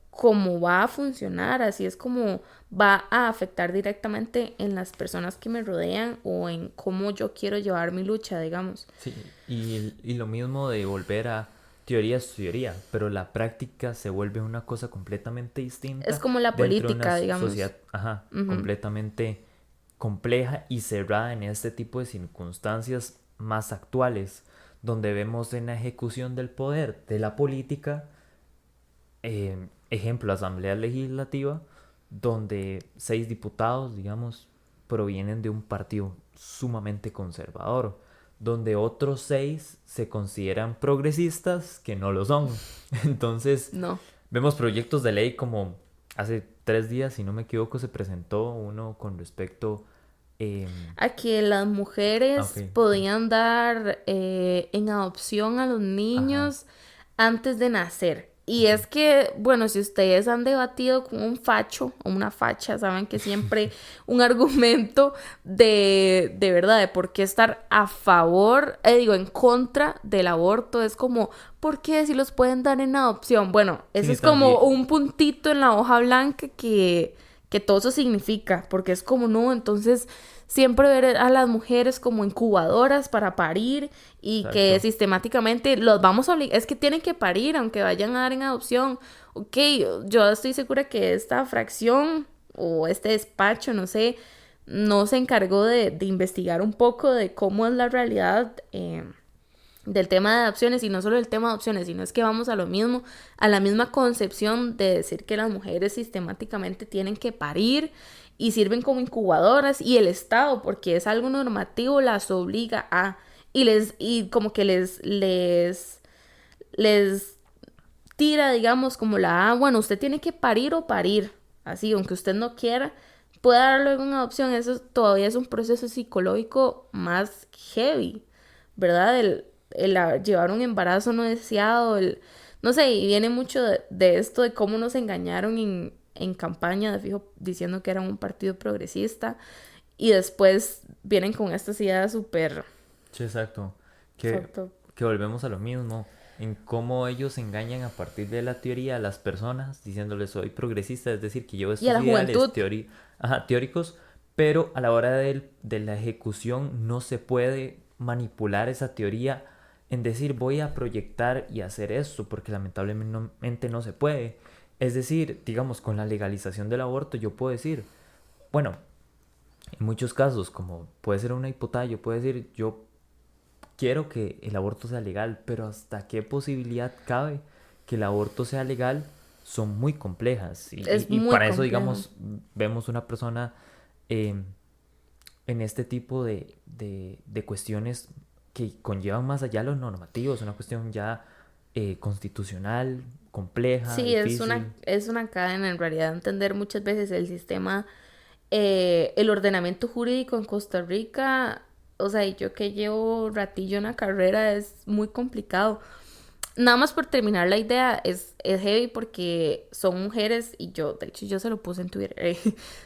va a funcionar, así es como va a afectar directamente en las personas que me rodean o en cómo yo quiero llevar mi lucha, digamos. Sí, y lo mismo de volver a teoría es teoría, pero la práctica se vuelve una cosa completamente Es distinta como la dentro de una política, digamos. sociedad, ajá, Ujú. completamente compleja y cerrada en este tipo de circunstancias más actuales, donde vemos en la ejecución del poder de la política, ejemplo, Asamblea Legislativa, donde 6 diputados, digamos, provienen de un partido sumamente conservador, donde otros 6 se consideran progresistas que no lo son. Entonces, No. vemos proyectos de ley como hace 3 días, si no me equivoco, se presentó uno con respecto... A que las mujeres ok. podían dar en adopción a los Ajá. niños antes de nacer. Y Ujú. es que, bueno, si ustedes han debatido con un facho o una facha, saben que siempre un argumento de verdad, de por qué estar a favor, digo, en contra del aborto, es como, ¿por qué si los pueden dar en adopción? Bueno, eso Sí, es como también. un puntito en la hoja blanca que todo eso significa, porque es como, no, entonces siempre ver a las mujeres como incubadoras para parir y que Exacto. sistemáticamente los vamos a obligar, es que tienen que parir aunque vayan a dar en adopción. Ok, yo estoy segura que esta fracción o este despacho, no sé, no se encargó de investigar un poco de cómo es la realidad del tema de adopciones, y no solo el tema de adopciones, sino es que vamos a lo mismo, a la misma concepción de decir que las mujeres sistemáticamente tienen que parir y sirven como incubadoras, y el Estado, porque es algo normativo, las obliga a, y como que les tira, digamos, como bueno, usted tiene que parir o parir, así, aunque usted no quiera, puede darlo en una adopción, eso todavía es un proceso psicológico más heavy, ¿verdad? Llevar un embarazo no deseado, no sé, y viene mucho de esto de cómo nos engañaron en campaña, de fijo, diciendo que eran un partido progresista, y después vienen con estas ideas súper Sí, exacto. Que, fucked up. que volvemos a lo mismo, en cómo ellos engañan a partir de la teoría a las personas, diciéndoles soy progresista, es decir, que llevo Y a estos la ideales juventud, teóricos, pero a la hora de la ejecución no se puede manipular esa teoría en decir voy a proyectar y hacer esto, porque lamentablemente no se puede. Es decir, digamos, con la legalización del aborto yo puedo decir, bueno, en muchos casos, como puede ser una diputada, yo puedo decir, yo quiero que el aborto sea legal, pero ¿hasta qué posibilidad cabe que el aborto sea legal? Son muy complejas. es Y muy para eso, complejo. digamos, vemos una persona eh, en este tipo de cuestiones que conllevan más allá los normativos, una cuestión ya constitucional, compleja, Sí, difícil. es una cadena en realidad entender muchas veces el sistema, el ordenamiento jurídico en Costa Rica, o sea, y yo que llevo ratillo en la carrera es muy complicado. Nada más por terminar la idea, es heavy porque son mujeres, y yo, de hecho, yo se lo puse en Twitter,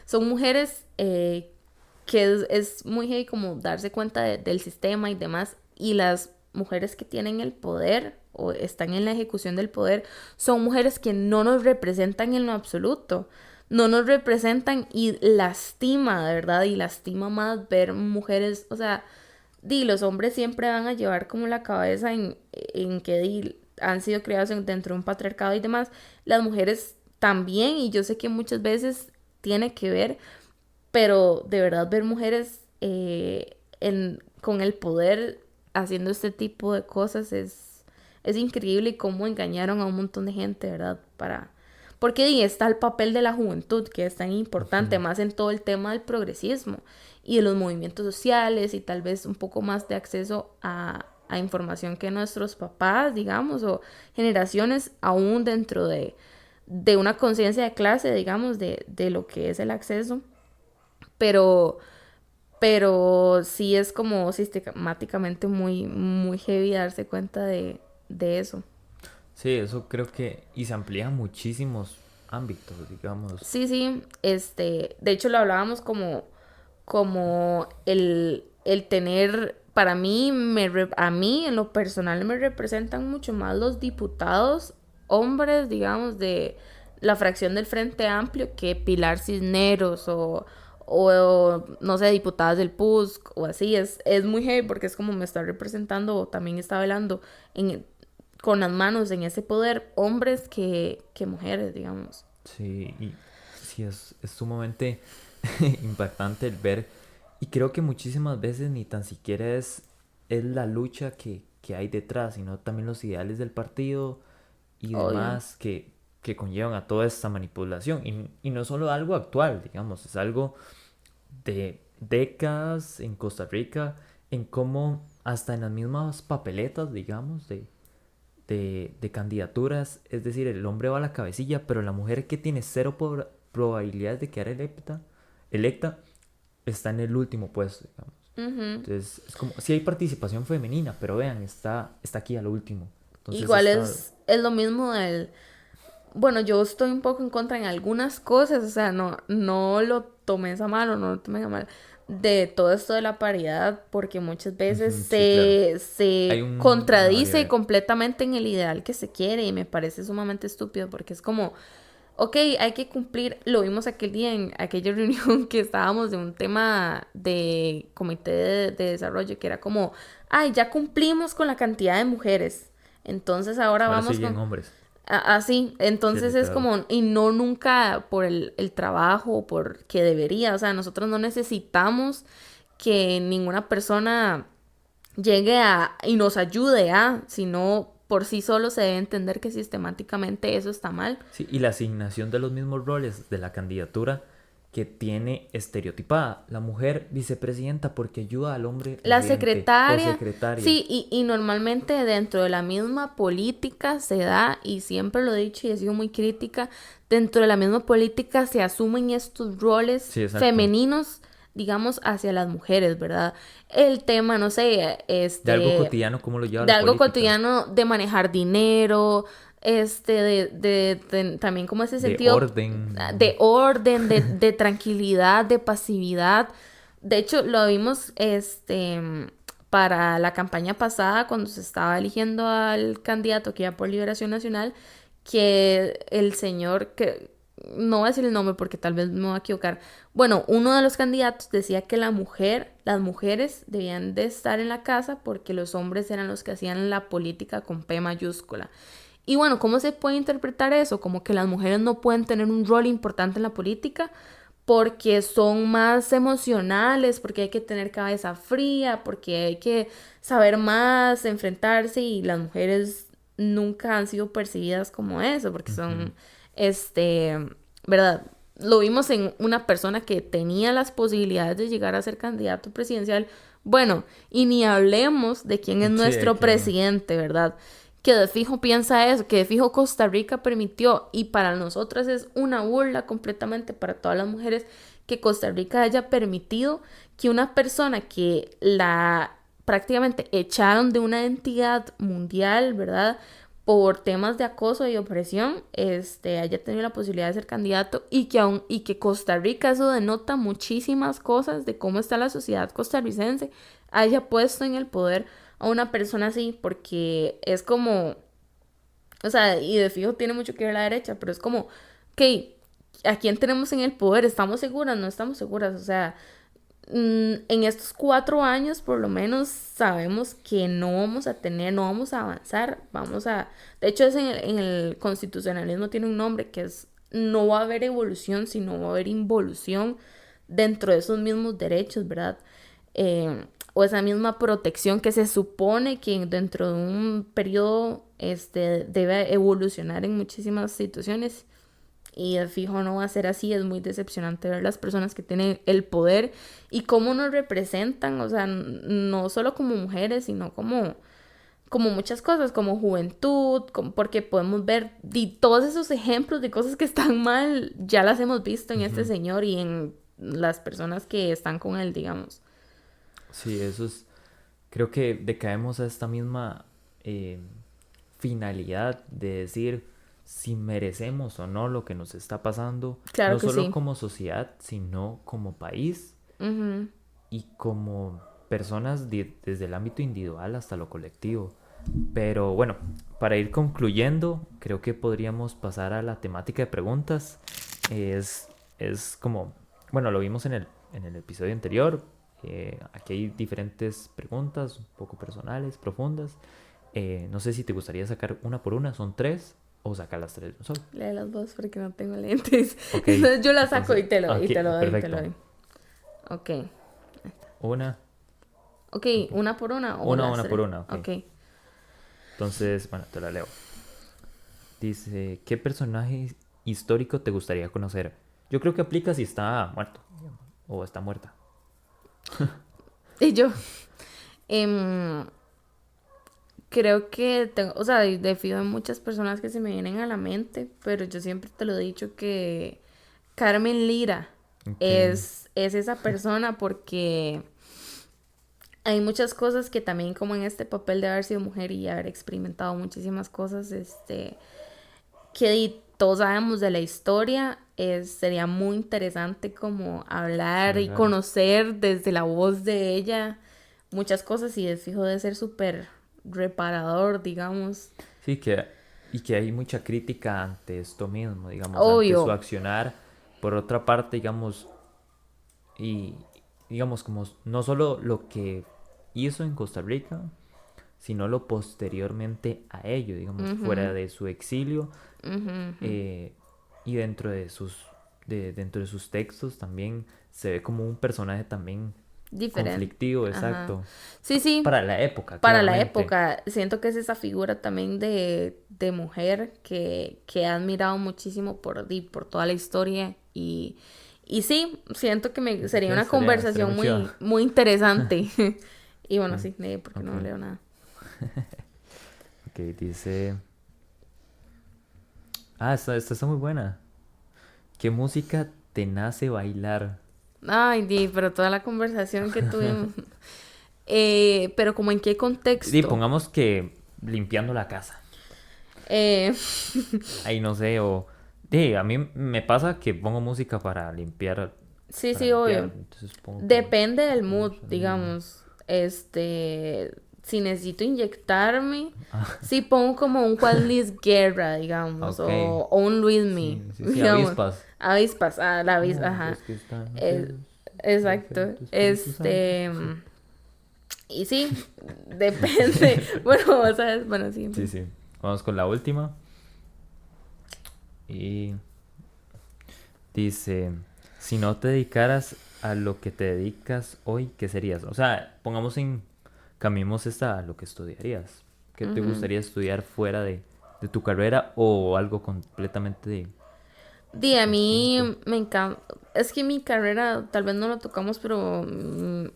son mujeres que es muy heavy como darse cuenta del sistema y demás, y las mujeres que tienen el poder o están en la ejecución del poder son mujeres que no nos representan en lo absoluto, no nos representan, y lastima, de verdad, y lastima más ver mujeres, o sea, los hombres siempre van a llevar como la cabeza en que han sido criados dentro de un patriarcado y demás, las mujeres también, y yo sé que muchas veces tiene que ver, pero de verdad ver mujeres con el poder haciendo este tipo de cosas es increíble, y cómo engañaron a un montón de gente, ¿verdad? Porque está el papel de la juventud, que es tan importante, Ujú. más en todo el tema del progresismo y de los movimientos sociales, y tal vez un poco más de acceso a información que nuestros papás, digamos, o generaciones aún dentro de una conciencia de clase, digamos, de lo que es el acceso, pero, pero sí es como sistemáticamente muy, muy heavy darse cuenta de eso. Sí, eso creo que... Y se amplían muchísimos ámbitos, digamos. Sí, sí, de hecho lo hablábamos como el tener, para mí, a mí en lo personal me representan mucho más los diputados hombres, digamos, de la fracción del Frente Amplio, que Pilar Cisneros o, no sé, diputadas del PUSC o así. Es muy heavy porque es como me está representando, o también está hablando en, con las manos en ese poder, hombres que mujeres, digamos. Sí, y sí, es sumamente impactante el ver. Y creo que muchísimas veces ni tan siquiera es la lucha que hay detrás, sino también los ideales del partido y Obvio. demás que conllevan a toda esta manipulación. Y no solo algo actual, digamos, es algo de décadas en Costa Rica, en cómo hasta en las mismas papeletas, digamos, de candidaturas, es decir, el hombre va a la cabecilla, pero la mujer que tiene cero probabilidades de quedar electa está en el último puesto, digamos. Entonces, es como, sí hay participación femenina, pero vean, está aquí al último. Entonces, Igual es lo mismo del... Bueno, yo estoy un poco en contra en algunas cosas, o sea, no lo tomes a mal o no lo tomes a mal de todo esto de la paridad, porque muchas veces sí, claro. Hay se una contradice variedad. completamente en el ideal que se quiere y me parece sumamente estúpido porque es como, ok, hay que cumplir, lo vimos aquel día en aquella reunión que estábamos de un tema de comité de desarrollo que era como, ay, ya cumplimos con la cantidad de mujeres, entonces ahora Ahora vamos siguen con... hombres. Así, Sí, entonces es literal. como, y no nunca por el trabajo, por que debería, o sea, nosotros no necesitamos que ninguna persona llegue a y nos ayude a, sino por sí solo se debe entender que sistemáticamente eso está mal. Sí, y la asignación de los mismos roles de la candidatura que tiene estereotipada. La mujer vicepresidenta porque ayuda al hombre La presidente o secretaria, secretaria. sí, y normalmente dentro de la misma política se da, y siempre lo he dicho y he sido muy crítica, dentro de la misma política se asumen estos roles Sí, exacto. femeninos, digamos, hacia las mujeres, ¿verdad? El tema, no sé, De algo cotidiano, ¿cómo lo lleva de la algo política? cotidiano, de manejar dinero, también como ese De sentido de orden. orden, de tranquilidad, de pasividad. De hecho, lo vimos para la campaña pasada, cuando se estaba eligiendo al candidato que iba por Liberación Nacional, que el señor, que no voy a decir el nombre porque tal vez me voy a equivocar. Bueno, uno de los candidatos decía que las mujeres debían de estar en la casa porque los hombres eran los que hacían la política con P mayúscula. Y bueno, ¿cómo se puede interpretar eso? Como que las mujeres no pueden tener un rol importante en la política porque son más emocionales, porque hay que tener cabeza fría, porque hay que saber más, enfrentarse, y las mujeres nunca han sido percibidas como eso, porque Ujú. son, ¿verdad? Lo vimos en una persona que tenía las posibilidades de llegar a ser candidato presidencial. Bueno, y ni hablemos de quién es Sí, ¿de nuestro quién? presidente, ¿verdad? Que de fijo piensa eso, que de fijo Costa Rica permitió, y para nosotras es una burla completamente para todas las mujeres, que Costa Rica haya permitido que una persona que la prácticamente echaron de una entidad mundial, ¿verdad? Por temas de acoso y opresión, haya tenido la posibilidad de ser candidato, y que Costa Rica, eso denota muchísimas cosas de cómo está la sociedad costarricense, haya puesto en el poder a una persona así, porque es como, o sea, y de fijo tiene mucho que ver la derecha, pero es como, ok, ¿a quién tenemos en el poder? ¿Estamos seguras? No estamos seguras, o sea, en estos 4 años por lo menos sabemos que no vamos a tener, no vamos a avanzar, de hecho es en el constitucionalismo tiene un nombre que es, no va a haber evolución, sino va a haber involución dentro de esos mismos derechos, ¿verdad? O esa misma protección que se supone que dentro de un periodo debe evolucionar en muchísimas situaciones, y de fijo no va a ser así. Es muy decepcionante ver las personas que tienen el poder y cómo nos representan, o sea, no solo como mujeres, sino como muchas cosas, como juventud, porque podemos ver todos esos ejemplos de cosas que están mal, ya las hemos visto en este Ujú. señor y en las personas que están con él, digamos. Sí, eso es. Creo que decaemos a esta misma eh, finalidad de decir si merecemos o no lo que nos está pasando, Claro no que solo sí. como sociedad, sino como país Ujú. y como personas desde el ámbito individual hasta lo colectivo. Pero bueno, para ir concluyendo, creo que podríamos pasar a la temática de preguntas. Es, es como, bueno, lo vimos en el episodio anterior. Aquí hay diferentes preguntas, un poco personales, profundas. No sé si te gustaría sacar una por una, son tres, o sacar las tres de un solo. Lee las dos porque no tengo lentes. Ok, Entonces yo la saco entonces, y aquí, te lo doy, y te lo perfecto. doy. Ok. Una, Ok, una por una o las una por tres. una, ok. Ok. Entonces, bueno, te la leo. Dice, ¿qué personaje histórico te gustaría conocer? Yo creo que aplica si está muerto o está muerta. Y yo, em, creo que tengo, o sea, de fijo hay muchas personas que se me vienen a la mente, pero yo siempre te lo he dicho que Carmen Lira Ok, es esa persona porque hay muchas cosas que también como en este papel de haber sido mujer y haber experimentado muchísimas cosas, que todos sabemos de la historia, sería muy interesante como hablar y hablar. conocer desde la voz de ella muchas cosas y de fijo de ser súper reparador, digamos. Sí, y que hay mucha crítica ante esto mismo, digamos, ante su Obvio. accionar. Por otra parte, digamos, y digamos, como no solo lo que hizo en Costa Rica, sino lo posteriormente a ello, digamos, fuera Ujú, de su exilio ujú, ujú. eh, y dentro de sus textos también se ve como un personaje también Diferente. conflictivo, Ajá. exacto, Sí, sí. para la época, Para la claramente. época, siento que es esa figura también de mujer que he admirado muchísimo por toda la historia y sí, siento que sería una Estaría conversación muy chido. muy, muy interesante. Y bueno, Sí, sí, porque ok, no leo nada. ok, dice... Ah, esta está muy buena. ¿Qué música te nace bailar? Ay, pero toda la conversación que tuvimos. Pero como en qué Y contexto. pongamos que limpiando la casa. Eh, Ahí no sé, o... a mí me pasa que pongo música para limpiar, sí, para sí, limpiar. obvio. Entonces pongo como Depende del mood, mucho lo mismo. digamos. Si necesito inyectarme, Ah, sí pongo como un Juan Luis Guerra, digamos, ok. o un Luismi, Sí, sí, sí, digamos. avispas. Avispas, la avispa, Como ajá. los que están en los Eh, cielos. exacto. Perfecto, Espíritu Santo. Y sí, depende. Bueno, o sea, bueno, sí, en Sí, fin. sí. Vamos con la última. Y dice, si no te dedicaras a lo que te dedicas hoy, ¿qué serías? O sea, cambiemos esta a lo que estudiarías. ¿Qué te Ujú. gustaría estudiar fuera de tu carrera o algo completamente A distinto? mí me encanta. Es que mi carrera, tal vez no lo tocamos, pero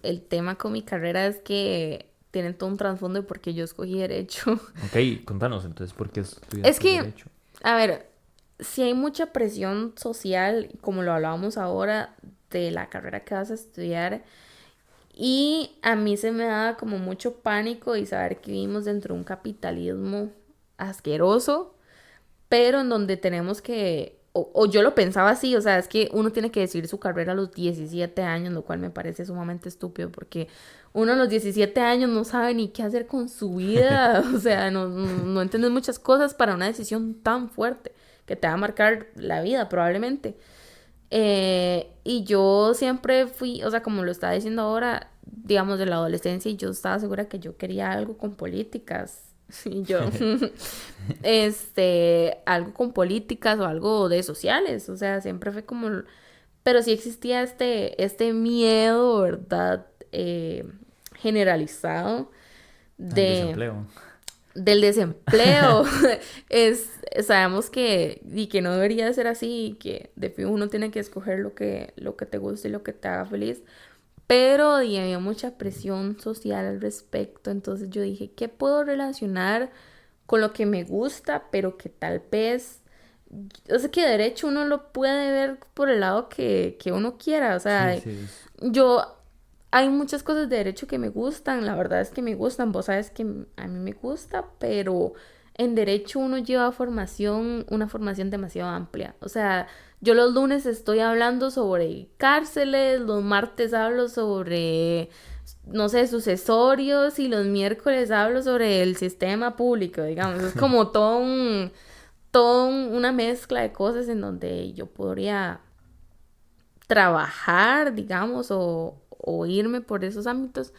el tema con mi carrera es que tienen todo un trasfondo de por qué yo escogí derecho. Ok, contanos entonces, ¿por qué Es estudiaste que, derecho? a ver, si hay mucha presión social, como lo hablábamos ahora, de la carrera que vas a estudiar, y a mí se me da como mucho pánico y saber que vivimos dentro de un capitalismo asqueroso pero en donde tenemos o yo lo pensaba así, o sea, es que uno tiene que decidir su carrera a los 17 años, lo cual me parece sumamente estúpido, porque uno a los 17 años no sabe ni qué hacer con su vida, o sea, no entiendes muchas cosas para una decisión tan fuerte que te va a marcar la vida probablemente. Y yo siempre fui, o sea, como lo estaba diciendo ahora, digamos, de la adolescencia, y yo estaba segura que yo quería algo con políticas. Y yo, algo con políticas o algo de sociales, o sea, siempre fue como, pero sí existía este miedo, ¿verdad? Generalizado Al de, desempleo. del desempleo. Sabemos que no debería ser así y que de fijo uno tiene que escoger lo que te guste y lo que te haga feliz. Pero había mucha presión social al respecto, entonces yo dije, ¿qué puedo relacionar con lo que me gusta, pero que tal vez, o sea, que derecho uno lo puede ver por el lado que uno quiera, o Sí, sea, sí, es... yo, hay muchas cosas de derecho que me gustan, la verdad es que me gustan, vos sabes que a mí me gusta, pero en derecho uno lleva una formación demasiado amplia, o sea, yo los lunes estoy hablando sobre cárceles, los martes hablo sobre no sé, sucesorios y los miércoles hablo sobre el sistema público, digamos. Es como una mezcla de cosas en donde yo podría trabajar, digamos, o irme por esos ámbitos.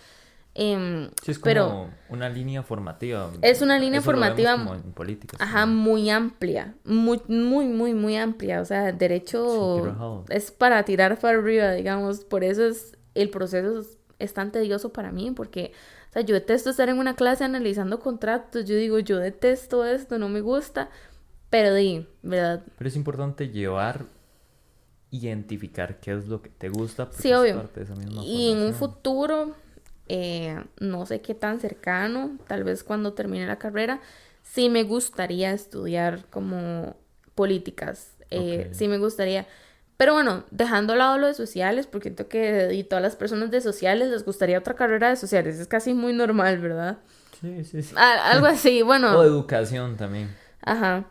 Sí, es Pero como una línea formativa. es una línea Eso lo vemos formativa, como en políticas ajá, también. muy amplia, muy, muy, muy, muy amplia. O sea, Sí, qué derecho rajado. es para tirar para arriba, digamos. Por eso el proceso es tan tedioso para mí, porque O sea, yo detesto estar en una clase analizando contratos. Yo digo, yo detesto esto, no me gusta. Pero ¿verdad? Pero es importante identificar qué es lo que te gusta Sí, porque es obvio. parte de esa misma Y en un formación. futuro, no sé qué tan cercano, tal vez cuando termine la carrera, sí me gustaría estudiar como políticas. Ok. Sí me gustaría. Pero bueno, dejando a lado lo de sociales, porque siento que y todas las personas de sociales les gustaría otra carrera de sociales. Es casi muy normal, ¿verdad? Sí, sí, sí. Algo así, O bueno, educación también. ajá.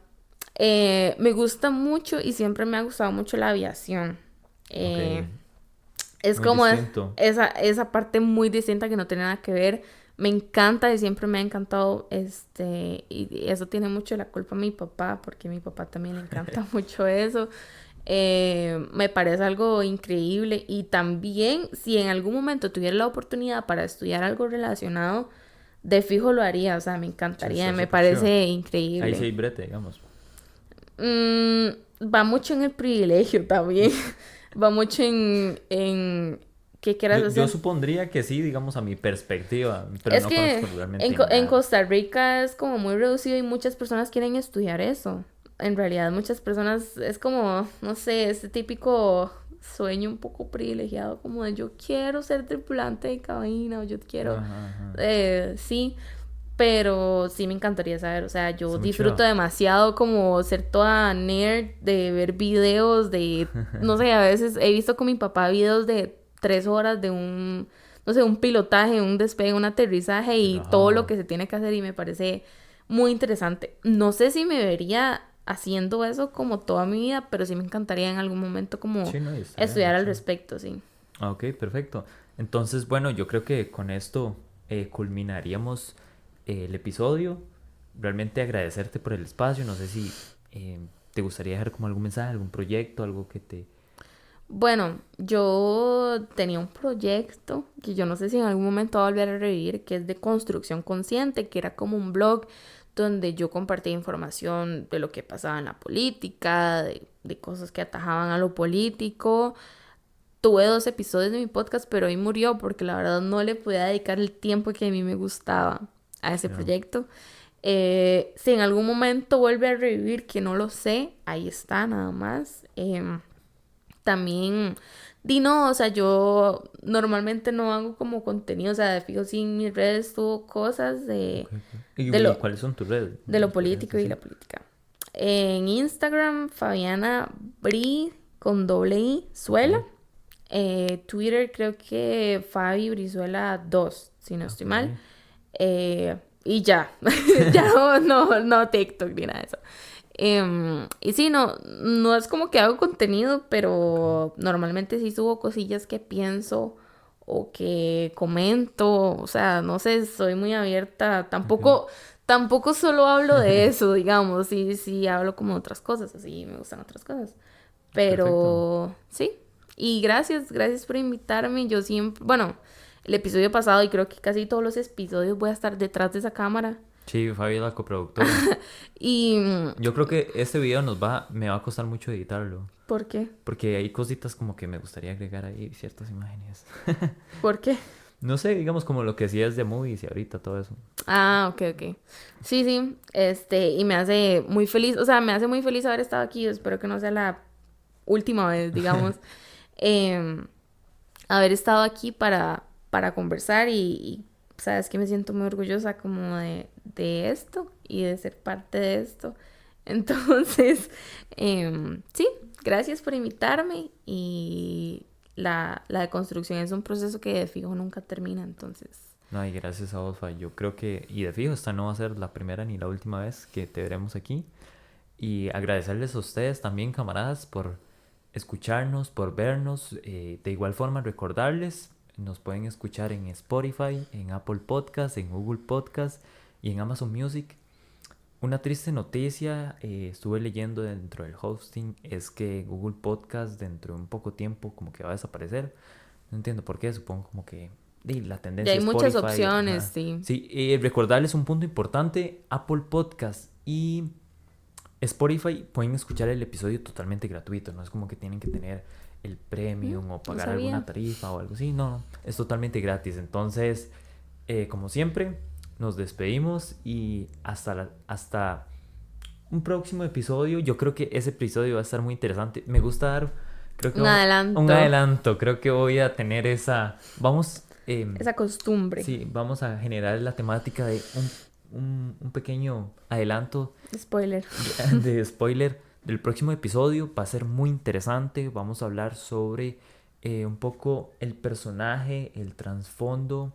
Me gusta mucho y siempre me ha gustado mucho la aviación. Ok. Eh, es Muy como distinto. esa parte muy distinta que no tiene nada que ver. Me encanta y siempre me ha encantado, y eso tiene mucho la culpa a mi papá, porque a mi papá también le encanta mucho eso. Me parece algo increíble y también si en algún momento tuviera la oportunidad para estudiar algo relacionado, de fijo lo haría, o sea, me Sí, encantaría, está me súper chido. parece Ahí sí increíble. hay brete, digamos. Mm, va mucho en el privilegio también. Va mucho en qué quieras Yo hacer. supondría que sí, digamos, a mi perspectiva, pero Es no conozco que realmente En nada. Costa Rica es como muy reducido y muchas personas quieren estudiar eso. En realidad muchas personas es como, no sé, este típico sueño un poco privilegiado como de yo quiero ser tripulante de cabina o yo quiero, Ajá, ajá. sí, pero sí me encantaría saber, o sea, yo Está muy disfruto chido. demasiado como ser toda nerd de ver videos de, no sé, a veces he visto con mi papá videos de 3 horas de un, no sé, un pilotaje, un despegue, un aterrizaje y todo lo Relajado. que se tiene que hacer y me parece muy interesante. No sé si me vería haciendo eso como toda mi vida, pero sí me encantaría en algún momento como Sí, no, y estaría estudiar al demasiado. respecto, sí. Ah, ok, perfecto. Entonces, bueno, yo creo que con esto culminaríamos el episodio. Realmente agradecerte por el espacio. No sé si te gustaría dejar como algún mensaje, algún proyecto, algo que te... Bueno, yo tenía un proyecto que yo no sé si en algún momento va a volver a revivir, que es de construcción consciente, que era como un blog donde yo compartía información de lo que pasaba en la política, de cosas que atajaban a lo político. Tuve 2 episodios de mi podcast, pero hoy murió porque la verdad no le podía dedicar el tiempo que a mí me gustaba a ese Ya. proyecto. Si en algún momento vuelve a revivir, que no lo sé, ahí está nada más. También, no, o sea, yo normalmente no hago como contenido, o sea, de fijo sí en mis redes tuvo cosas Ok, ok. de ¿Y lo, cuáles son tus redes? de lo ¿Nos podrías político y la decir? política. En Instagram, Fabiana Bri con doble I, Ok, Suela. Twitter creo que Fabi Brizuela 2 si no estoy ok. mal. Y ya, ya no TikTok ni nada de eso. Y sí, no es como que hago contenido, Ok, pero normalmente sí subo cosillas que pienso o que comento, o sea, no sé, soy muy abierta, ok. tampoco solo hablo de eso, digamos, sí hablo como de otras cosas, así me gustan otras cosas, Perfecto. pero sí, y gracias por invitarme, yo siempre, bueno, el episodio pasado y creo que casi todos los episodios voy a estar detrás de esa cámara Sí, Fabi es la coproductora. y, Yo creo que este video me va a costar mucho editarlo. ¿por qué? Porque hay cositas como que me gustaría agregar ahí, ciertas imágenes. ¿Por qué? No sé, digamos como lo que decías de movies y ahorita todo eso. Ah, ok. Sí, y me hace muy feliz, o sea, me hace muy feliz haber estado aquí, espero que no sea la última vez, digamos, em, haber estado aquí para conversar y, sabes que me siento muy orgullosa como de esto y de ser parte de esto. Entonces, sí, gracias por invitarme y la deconstrucción es un proceso que de fijo nunca termina, entonces... No, y gracias a vos, Fabi. Yo creo que, y de fijo, esta no va a ser la primera ni la última vez que te veremos aquí. Y agradecerles a ustedes también, camaradas, por escucharnos, por vernos. De igual forma, recordarles, nos pueden escuchar en Spotify, en Apple Podcast, en Google Podcast y en Amazon Music. Una triste noticia, estuve leyendo dentro del hosting, es que Google Podcast dentro de un poco tiempo como que va a desaparecer. No entiendo por qué, supongo como que la Ya tendencia hay muchas Spotify, opciones, ajá. sí. Sí, recordarles un punto importante, Apple Podcast y Spotify pueden escuchar el episodio totalmente gratuito, no es como que tienen que tener el Mm, premium o No pagar sabía. alguna tarifa o algo así, no, es totalmente gratis. Entonces, Como siempre, nos despedimos y hasta un próximo episodio. Yo creo que ese episodio va a estar muy interesante. Me gusta dar, creo que Un adelanto. un adelanto. Creo que voy a tener Esa costumbre. sí, vamos a generar la temática de un pequeño adelanto Spoiler. de spoiler del próximo episodio. Va a ser muy interesante. Vamos a hablar sobre un poco el personaje, el trasfondo,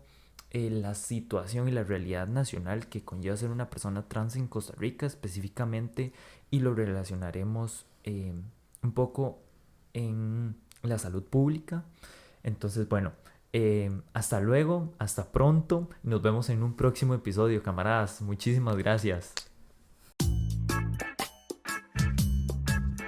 la situación y la realidad nacional que conlleva ser una persona trans en Costa Rica específicamente, y lo relacionaremos un poco en la salud pública. Entonces, bueno, hasta luego, hasta pronto. Nos vemos en un próximo episodio, camaradas. Muchísimas gracias.